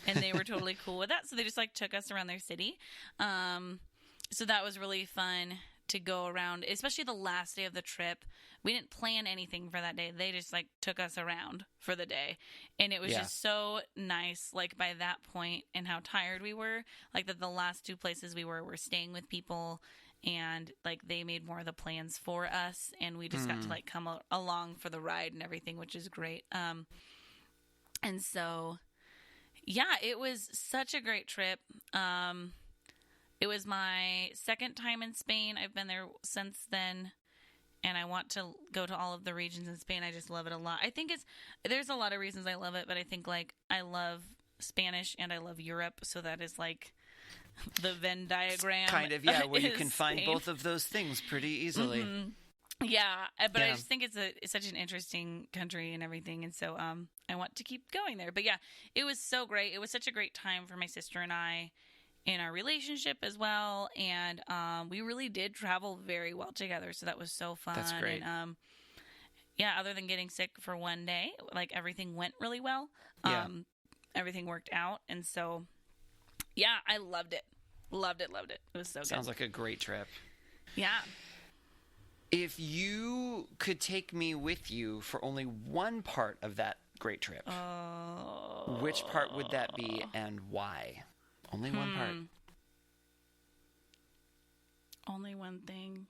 And they were totally cool with that, so they just like took us around their city. So that was really fun to go around, especially the last day of the trip. We didn't plan anything for that day. They just like took us around for the day, and it was just so nice, like by that point, and how tired we were, like that the last two places we were staying with people, and like they made more of the plans for us, and we just got to like come along for the ride and everything, which is great. And so yeah, it was such a great trip. It was my second time in Spain. I've been there since then, and I want to go to all of the regions in Spain. I just love it a lot. I think there's a lot of reasons I love it, but I think like I love Spanish and I love Europe, so that is like the Venn diagram. It's kind of, yeah, where you can find both of those things pretty easily. Mm-hmm. Yeah, but I just think it's such an interesting country and everything, and so I want to keep going there. But yeah, it was so great. It was such a great time for my sister and I in our relationship as well, and we really did travel very well together, so that was so fun. That's great. And yeah, other than getting sick for one day, like everything went really well. Everything worked out, and so yeah, I loved it. Loved it. It was so good. Sounds like a great trip. Yeah. If you could take me with you for only one part of that great trip, which part would that be and why? Only one part. Only one thing.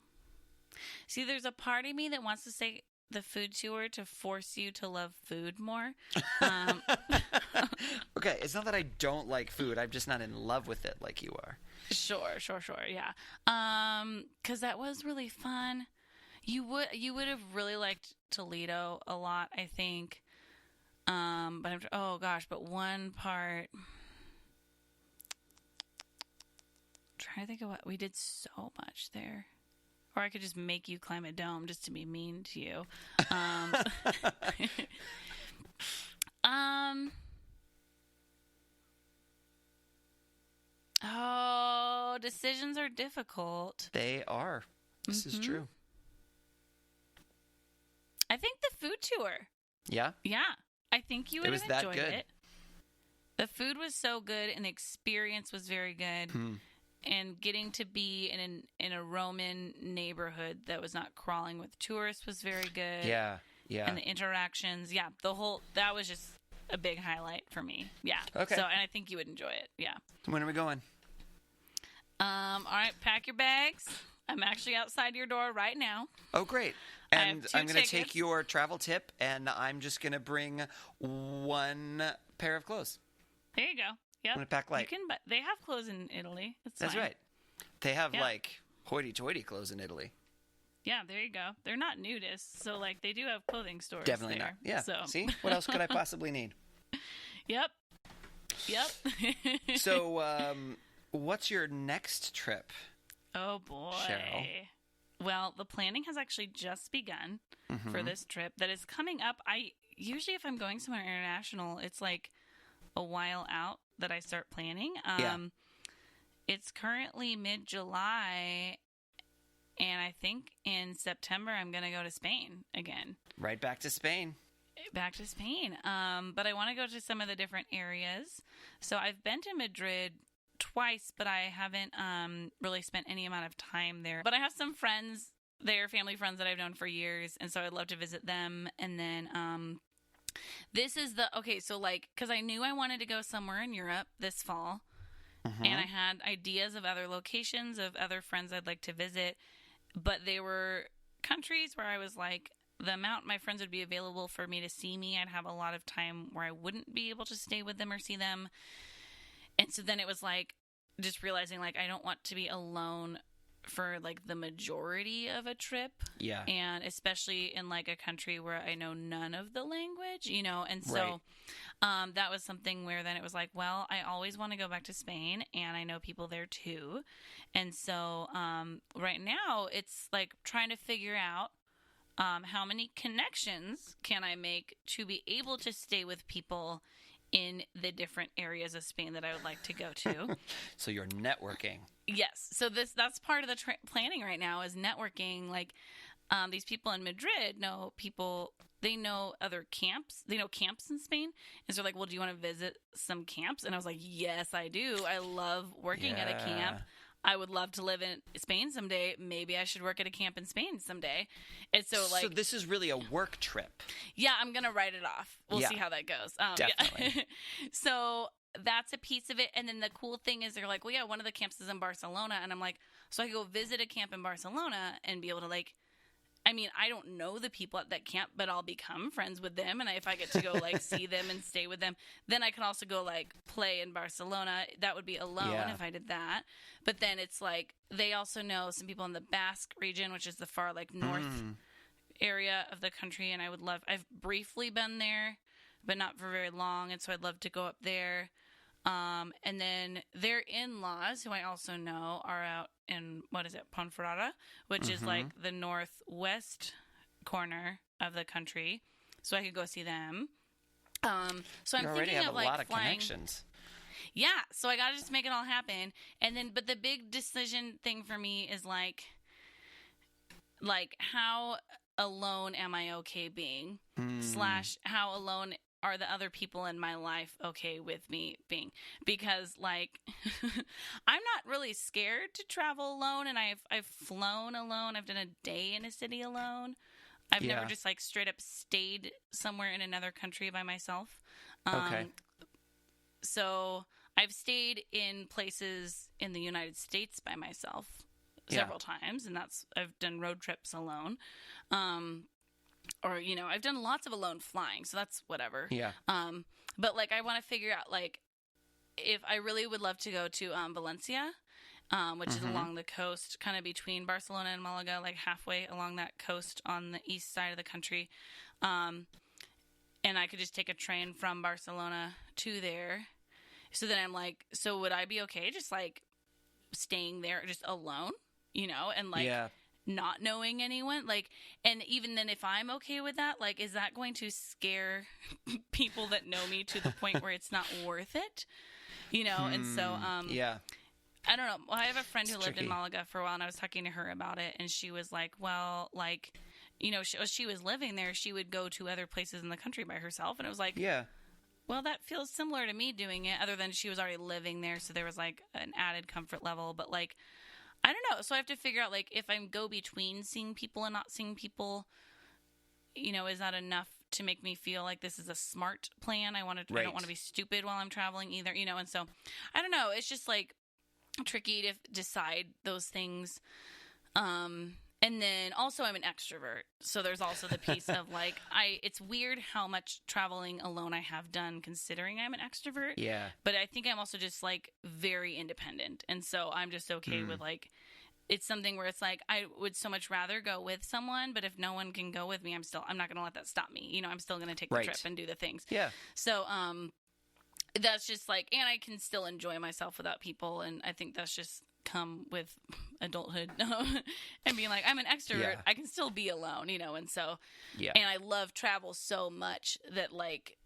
See, there's a part of me that wants to say the food tour to force you to love food more. Okay, it's not that I don't like food. I'm just not in love with it like you are. Sure, yeah. 'Cause that was really fun. You would have really liked Toledo a lot, I think. But one part. Trying to think of what we did so much there. Or I could just make you climb a dome just to be mean to you. Decisions are difficult. They are. This is true. I think the food tour. Yeah? Yeah. I think you would have enjoyed it. The food was so good and the experience was very good. And getting to be in a Roman neighborhood that was not crawling with tourists was very good. Yeah. And the interactions, that was just a big highlight for me. Yeah. Okay. So, and I think you would enjoy it. Yeah. When are we going? All right, pack your bags. I'm actually outside your door right now. Oh, great. And I'm going to take tickets. your travel tip, and I'm just going to bring one pair of clothes. There you go. Yep. I'm going to pack light. They have clothes in Italy. That's fine. Right. They have, like, hoity-toity clothes in Italy. Yeah, there you go. They're not nudists, so, like, they do have clothing stores. Definitely there. not. Yeah. So. See? What else could I possibly need? Yep. So, what's your next trip? Oh, boy. Cheryl. Well, the planning has actually just begun for this trip that is coming up. Usually if I'm going somewhere international, it's like a while out that I start planning. It's currently mid-July, and I think in September I'm going to go to Spain again. Right back to Spain. Back to Spain. But I want to go to some of the different areas. So I've been to Madrid twice, but I haven't really spent any amount of time there. But I have some friends there, family friends that I've known for years, and so I'd love to visit them. And then because I knew I wanted to go somewhere in Europe this fall. And I had ideas of other locations, of other friends I'd like to visit. But they were countries where I was like, the amount my friends would be available for me to see me, I'd have a lot of time where I wouldn't be able to stay with them or see them. And so then it was like, just realizing like, I don't want to be alone for like the majority of a trip. Yeah. And especially in like a country where I know none of the language, and so that was something where then it was like, well, I always want to go back to Spain and I know people there too. And so right now it's like trying to figure out how many connections can I make to be able to stay with people in the different areas of Spain that I would like to go to. So you're networking. Yes. So that's part of the planning right now is networking. Like these people in Madrid know people, they know other camps. They know camps in Spain. And so they're like, well, do you want to visit some camps? And I was like, yes, I do. I love working at a camp. I would love to live in Spain someday. Maybe I should work at a camp in Spain someday. And so So this is really a work trip. Yeah, I'm going to write it off. We'll see how that goes. Definitely. Yeah. So that's a piece of it. And then the cool thing is they're like, well, yeah, one of the camps is in Barcelona. And I'm like, so I could go visit a camp in Barcelona and be able to like, I mean, I don't know the people at that camp, but I'll become friends with them. And if I get to go like see them and stay with them, then I can also go like play in Barcelona. That would be alone if I did that. But then it's like they also know some people in the Basque region, which is the far like north area of the country. And I've briefly been there, but not for very long. And so I'd love to go up there. And then their in-laws, who I also know, are out in, Ponferrada, which is like the northwest corner of the country. So I could go see them. So I'm thinking of like a lot of flying. Connections. Yeah. So I got to just make it all happen. And then, but the big decision thing for me is like how alone am I okay being? / how alone are the other people in my life okay with me being? Because like I'm not really scared to travel alone, and I've flown alone. I've done a day in a city alone. I've never just like straight up stayed somewhere in another country by myself. Okay. So I've stayed in places in the United States by myself several times, and I've done road trips alone. Or, I've done lots of alone flying, so that's whatever. Yeah. But, like, I want to figure out, like, if I really would love to go to Valencia, which is along the coast, kind of between Barcelona and Malaga, like halfway along that coast on the east side of the country. And I could just take a train from Barcelona to there. So then I'm like, so would I be okay just, like, staying there just alone, and, like... Yeah. Not knowing anyone, like, and even then if I'm okay with that, like, is that going to scare people that know me to the point where it's not worth it, and so I don't know. Well, I have a friend who lived in Malaga for a while, and I was talking to her about it, and she was like, well, like, she was living there, she would go to other places in the country by herself, and it was like, well, that feels similar to me doing it, other than she was already living there, so there was like an added comfort level. But like, I don't know. So I have to figure out, like, if I go between seeing people and not seeing people, is that enough to make me feel like this is a smart plan? I don't want to be stupid while I'm traveling either, and so I don't know. It's just like tricky to decide those things. And then also I'm an extrovert. So there's also the piece of like, it's weird how much traveling alone I have done considering I'm an extrovert. Yeah. But I think I'm also just like very independent. And so I'm just okay with like, it's something where it's like, I would so much rather go with someone, but if no one can go with me, I'm not going to let that stop me. I'm still going to take the trip and do the things. Yeah. So, that's just like, and I can still enjoy myself without people. And I think that's just come with adulthood and being like, I'm an extrovert. Yeah. I can still be alone, you know? And so, Yeah. and I love travel so much that like,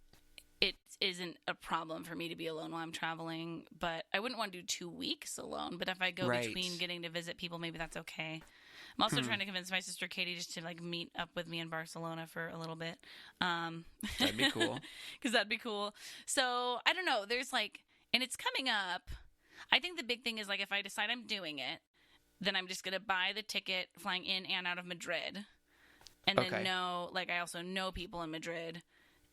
it isn't a problem for me to be alone while I'm traveling, but I wouldn't want to do 2 weeks alone. But if I go between getting to visit people, maybe that's okay. I'm also trying to convince my sister Katie just to like meet up with me in Barcelona for a little bit. That'd be cool. Because that'd be cool. So I don't know. There's like, and it's coming up. I think the big thing is like if I decide I'm doing it, then I'm just going to buy the ticket flying in and out of Madrid. And then I also know people in Madrid.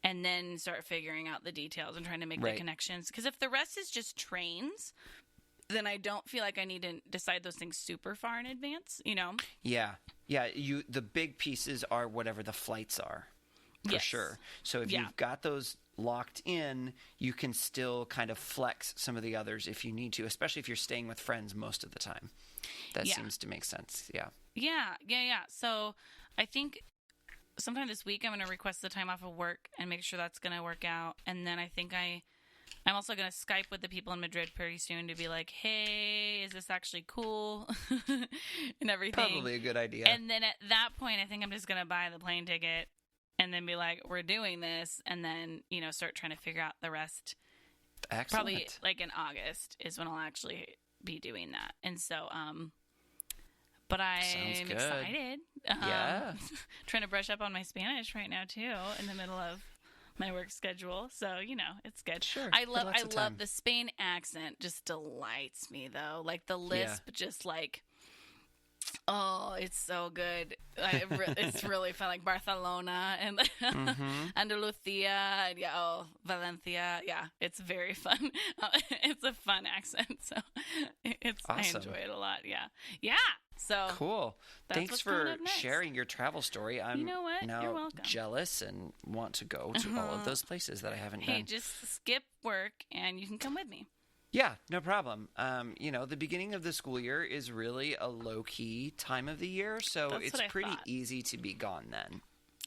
And then start figuring out the details and trying to make the connections. Because if the rest is just trains, then I don't feel like I need to decide those things super far in advance, you know? Yeah. Yeah, the big pieces are whatever the flights are, for sure. So if you've got those locked in, you can still kind of flex some of the others if you need to, especially if you're staying with friends most of the time. That seems to make sense, yeah. Yeah. So I think sometime this week I'm going to request the time off of work and make sure that's going to work out. And then I think I'm also going to Skype with the people in Madrid pretty soon to be like, hey, is this actually cool? And everything. Probably a good idea. And then at that point, I think I'm just going to buy the plane ticket and then be like, we're doing this. And then, you know, start trying to figure out the rest. Excellent. Probably like in August is when I'll actually be doing that. And so, but I'm excited. Yeah. Trying to brush up on my Spanish right now too, in the middle of my work schedule. So, you know, it's good. Sure. I love the Spain accent. Just delights me though. Like the lisp, just like, oh, it's so good. It's really fun. Like Barcelona and Andalusia and Valencia. Yeah, it's very fun. It's a fun accent. So it's awesome. I enjoy it a lot. Yeah. So cool. Thanks for sharing your travel story. I'm now You're welcome. Jealous and want to go to all of those places that I haven't done. Hey, just skip work and you can come with me. Yeah, no problem. The beginning of the school year is really a low-key time of the year, so it's pretty easy to be gone then.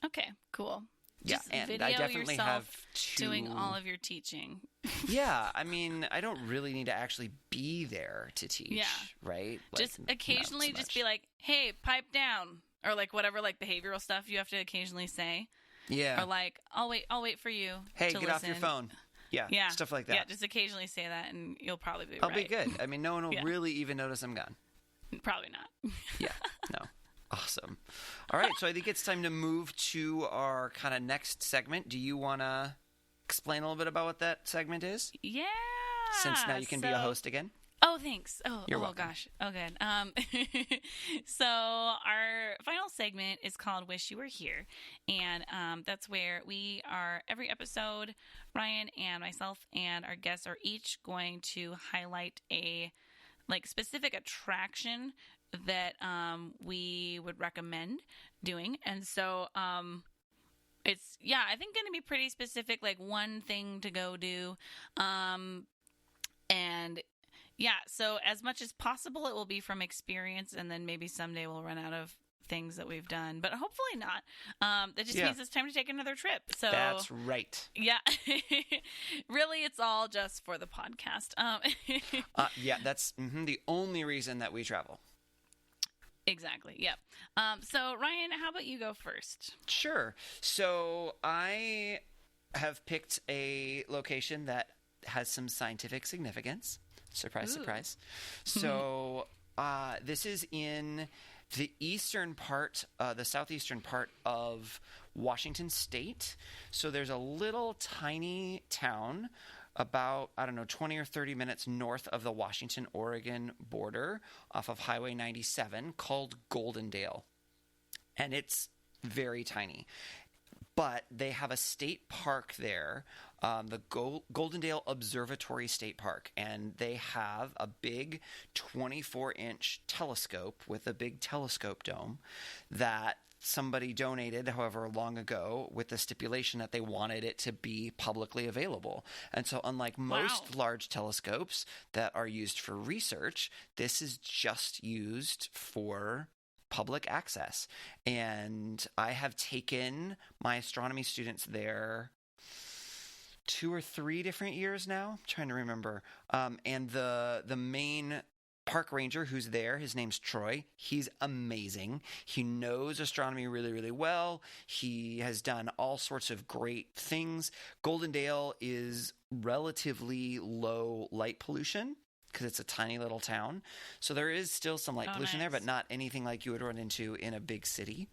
Okay, cool. Just and video I definitely have doing all of your teaching. Yeah, I mean, I don't really need to actually be there to teach, right? Like, just occasionally just be like, hey, pipe down. Or like whatever like behavioral stuff you have to occasionally say. Yeah. Or like, I'll wait for you Hey, to get off your phone. Yeah, stuff like that. Yeah, just occasionally say that and you'll probably be right. I'll be good. I mean, no one will really even notice I'm gone. Probably not. Yeah, no. Awesome. All right, so I think it's time to move to our kind of next segment. Do you want to explain a little bit about what that segment is? Yeah. Since now you can be a host again. Oh, thanks. You're welcome. Gosh. Oh, good. So our final segment is called Wish You Were Here. And that's where we are, every episode, Ryan and myself and our guests are each going to highlight a specific attraction that we would recommend doing. And so it's, I think going to be pretty specific, like one thing to go do. And so as much as possible, it will be from experience, and then maybe someday we'll run out of things that we've done, but hopefully not. That just means it's time to take another trip. So that's right. Yeah. Really, it's all just for the podcast. That's the only reason that we travel. Exactly. Yep. So Ryan, how about you go first? Sure. So I have picked a location that has some scientific significance. Surprise, surprise. So this is in the eastern part, the southeastern part of Washington State. So there's a little tiny town about, 20 or 30 minutes north of the Washington-Oregon border off of Highway 97 called Goldendale. And it's very tiny. But they have a state park there, the Goldendale Observatory State Park, and they have a big 24-inch telescope with a big telescope dome that somebody donated however long ago with the stipulation that they wanted it to be publicly available. And so unlike most large telescopes that are used for research, this is just used for public access. And I have taken my astronomy students there 2 or 3 different years now. I'm trying to remember. And the main park ranger who's there, his name's Troy. He's amazing. He knows astronomy really, really well. He has done all sorts of great things. Goldendale is relatively low light pollution because it's a tiny little town. So there is still some light pollution there, but not anything like you would run into in a big city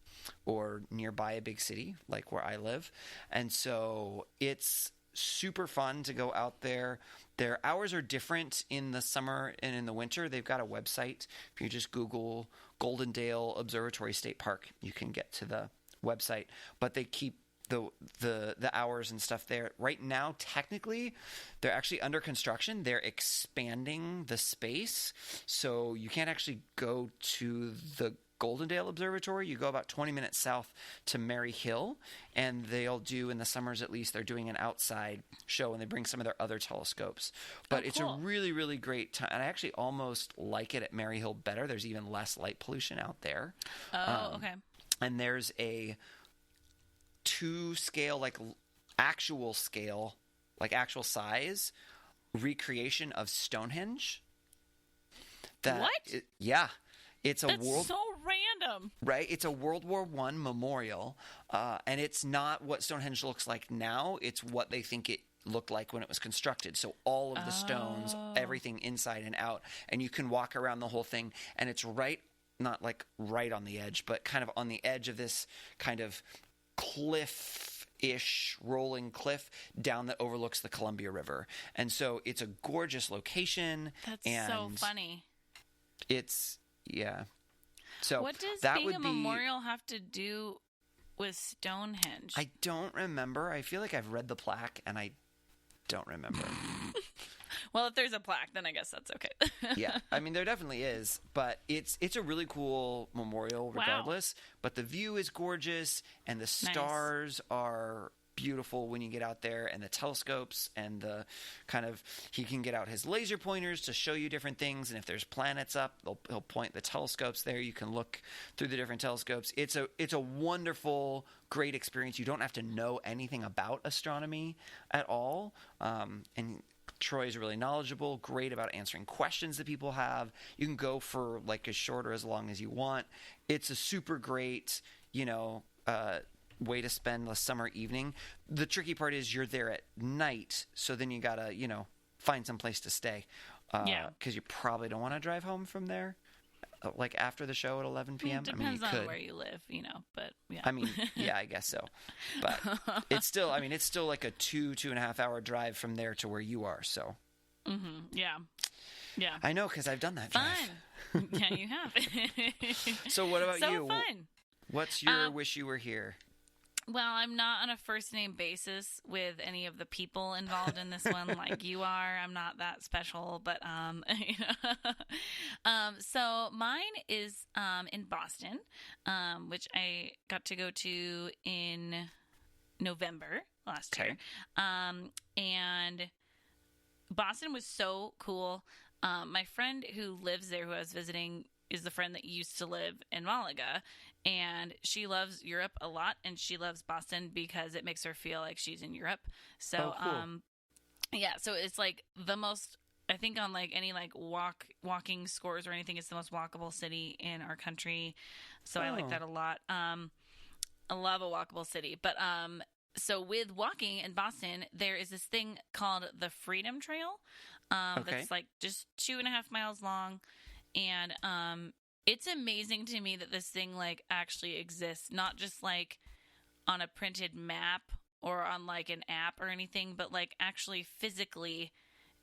or nearby a big city like where I live. And so it's super fun to go out there. Their hours are different in the summer and in the winter. They've got a website. If you just Google Goldendale Observatory State Park, you can get to the website. But they keep the hours and stuff there. Right now, technically, they're actually under construction. They're expanding the space. So you can't actually go to the Goldendale Observatory. You go about 20 minutes south to Mary Hill, and they'll do, in the summers at least, they're doing an outside show, and they bring some of their other telescopes. But it's a really, really great time. And I actually almost like it at Mary Hill better. There's even less light pollution out there. Oh, okay. And there's a 2-scale, like actual scale, like actual size recreation of Stonehenge. What? Yeah. It's a That's so random. Right? It's a World War I memorial, and it's not what Stonehenge looks like now. It's what they think it looked like when it was constructed. So all of the stones, everything inside and out, and you can walk around the whole thing, and it's not like right on the edge, but kind of on the edge of this kind of cliff-ish rolling cliff down that overlooks the Columbia River. And so it's a gorgeous location. That's so funny. Yeah. So what does being a memorial have to do with Stonehenge? I don't remember. I feel like I've read the plaque and I don't remember. Well, if there's a plaque, then I guess that's okay. Yeah. I mean, there definitely is, but it's a really cool memorial regardless. Wow. But the view is gorgeous and the stars are beautiful when you get out there, and the telescopes and the kind of, he can get out his laser pointers to show you different things, and if there's planets up, he'll point the telescopes there. You can look through the different telescopes. It's a wonderful, great experience. You don't have to know anything about astronomy at all, and Troy is really knowledgeable, great about answering questions that people have. You can go for like as short or as long as you want. It's a super great, way to spend a summer evening. The tricky part is you're there at night, so then you gotta, find some place to stay. Because you probably don't want to drive home from there, like after the show at 11 p.m. It depends on where you live, but yeah. I mean, yeah, I guess so. But it's still like a 2.5 hour drive from there to where you are, so. Mm-hmm. Yeah. Yeah. I know, because I've done that drive. Fun. Yeah, you have. So what about you? So fun. What's your wish you were here? Well, I'm not on a first name basis with any of the people involved in this one like you are. I'm not that special, but so mine is in Boston, which I got to go to in November last year. And Boston was so cool. My friend who lives there, who I was visiting, is the friend that used to live in Malaga, and she loves Europe a lot, and she loves Boston because it makes her feel like she's in Europe. So, cool. Yeah, so it's like the most, I think on like any like walking scores or anything, it's the most walkable city in our country. So I like that a lot. I love a walkable city, but so with walking in Boston, there is this thing called the Freedom Trail. That's like just 2.5 miles long. And it's amazing to me that this thing like actually exists, not just like on a printed map or on like an app or anything, but like actually physically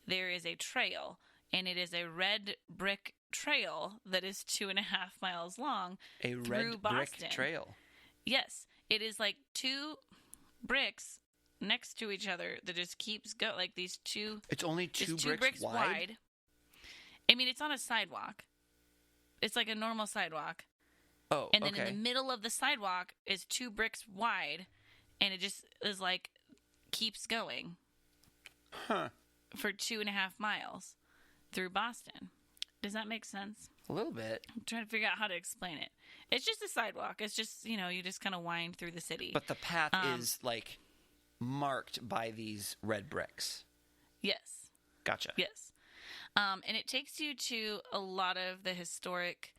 there is a trail, and it is a red brick trail that is 2.5 miles long. A red brick trail. Yes, it is like 2 bricks next to each other that just keeps going, like these two. It's only 2 bricks wide. I mean, it's on a sidewalk. It's like a normal sidewalk. Oh, and then in the middle of the sidewalk is 2 bricks wide, and it just is like keeps going. Huh. For 2.5 miles through Boston. Does that make sense? A little bit. I'm trying to figure out how to explain it. It's just a sidewalk. It's just, you just kind of wind through the city. But the path is like marked by these red bricks. Yes. Gotcha. Yes. And it takes you to a lot of the historic,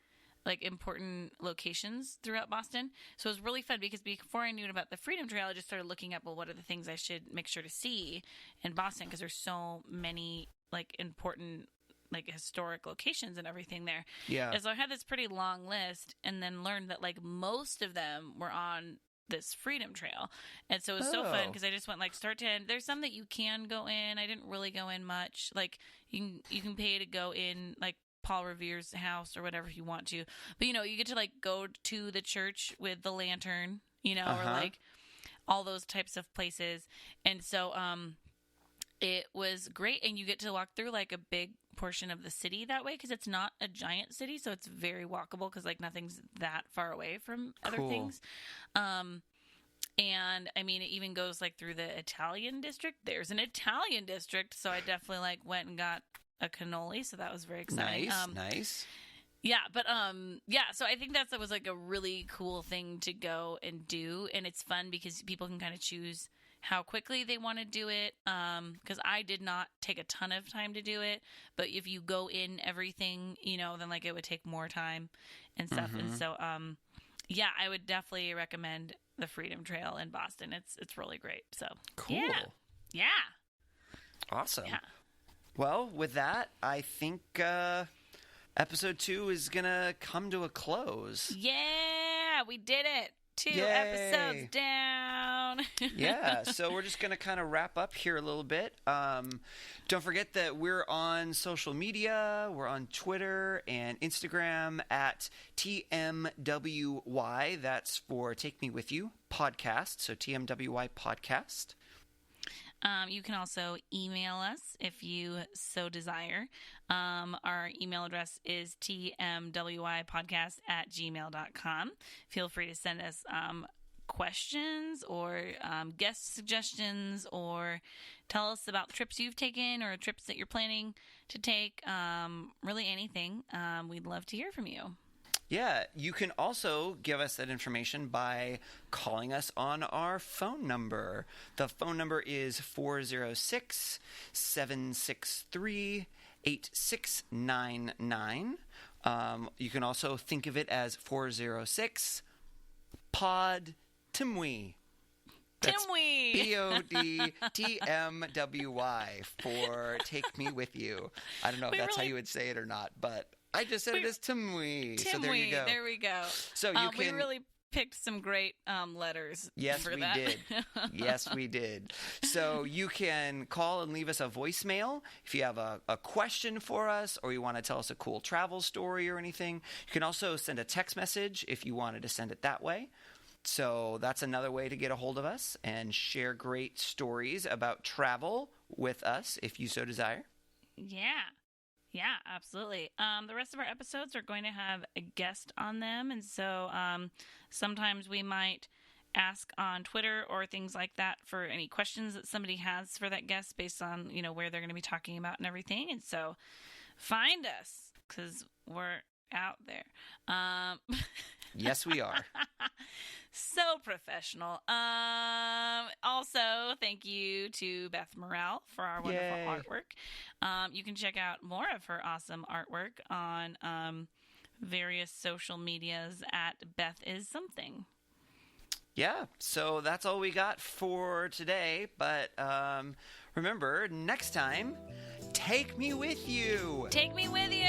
like, important locations throughout Boston. So it was really fun because before I knew about the Freedom Trail, I just started looking up, well, what are the things I should make sure to see in Boston? Because there's so many, like, important, like, historic locations and everything there. Yeah. And so I had this pretty long list and then learned that, like, most of them were on this Freedom Trail. And so it was so fun because I just went, like, start to end. There's some that you can go in. I didn't really go in much. Like, you can pay to go in, like, Paul Revere's house or whatever if you want to. But, you know, you get to, like, go to the church with the lantern, you know, or, like, all those types of places. And so it was great. And you get to walk through, like, a big portion of the city that way because it's not a giant city. So it's very walkable because, like, nothing's that far away from other things. And, I mean, it even goes, like, through the Italian district. There's an Italian district. So I definitely, like, went and got a cannoli, so that was very exciting. Nice. Yeah, but yeah, so I think that was like a really cool thing to go and do, and it's fun because people can kind of choose how quickly they want to do it. Because I did not take a ton of time to do it, but if you go in everything, you know, then like it would take more time and stuff. And so, yeah, I would definitely recommend the Freedom Trail in Boston. It's really great. So cool. Yeah. Awesome. Yeah. Well, with that, I think episode 2 is going to come to a close. Yeah, we did it. 2 episodes down. Yeah, so we're just going to kind of wrap up here a little bit. Don't forget that we're on social media. We're on Twitter and Instagram at TMWY. That's for Take Me With You podcast. So TMWY podcast. You can also email us if you so desire. Our email address is tmwypodcast@gmail.com. Feel free to send us questions or guest suggestions or tell us about trips you've taken or trips that you're planning to take. Really anything. We'd love to hear from you. Yeah, you can also give us that information by calling us on our phone number. The phone number is 406-763-8699. You can also think of it as 406-POD-TMWY. Timwy. PODTMWY for Take Me With You. I don't know if that's how you would say it or not, but I just said it as Timwy. So there you go. There we go. So you can. We really picked some great letters. Yes, for we that. did. Yes, we did. So you can call and leave us a voicemail if you have a question for us or you want to tell us a cool travel story or anything. You can also send a text message if you wanted to send it that way. So that's another way to get a hold of us and share great stories about travel with us if you so desire. Yeah, absolutely. The rest of our episodes are going to have a guest on them. And so sometimes we might ask on Twitter or things like that for any questions that somebody has for that guest based on, you know, where they're going to be talking about and everything. And so find us because we're out there. Yes, we are. So professional. Also, thank you to Beth Morrell for our wonderful artwork. You can check out more of her awesome artwork on various social medias at Beth Is Something. Yeah, so that's all we got for today. But remember, next time, take me with you. Take me with you.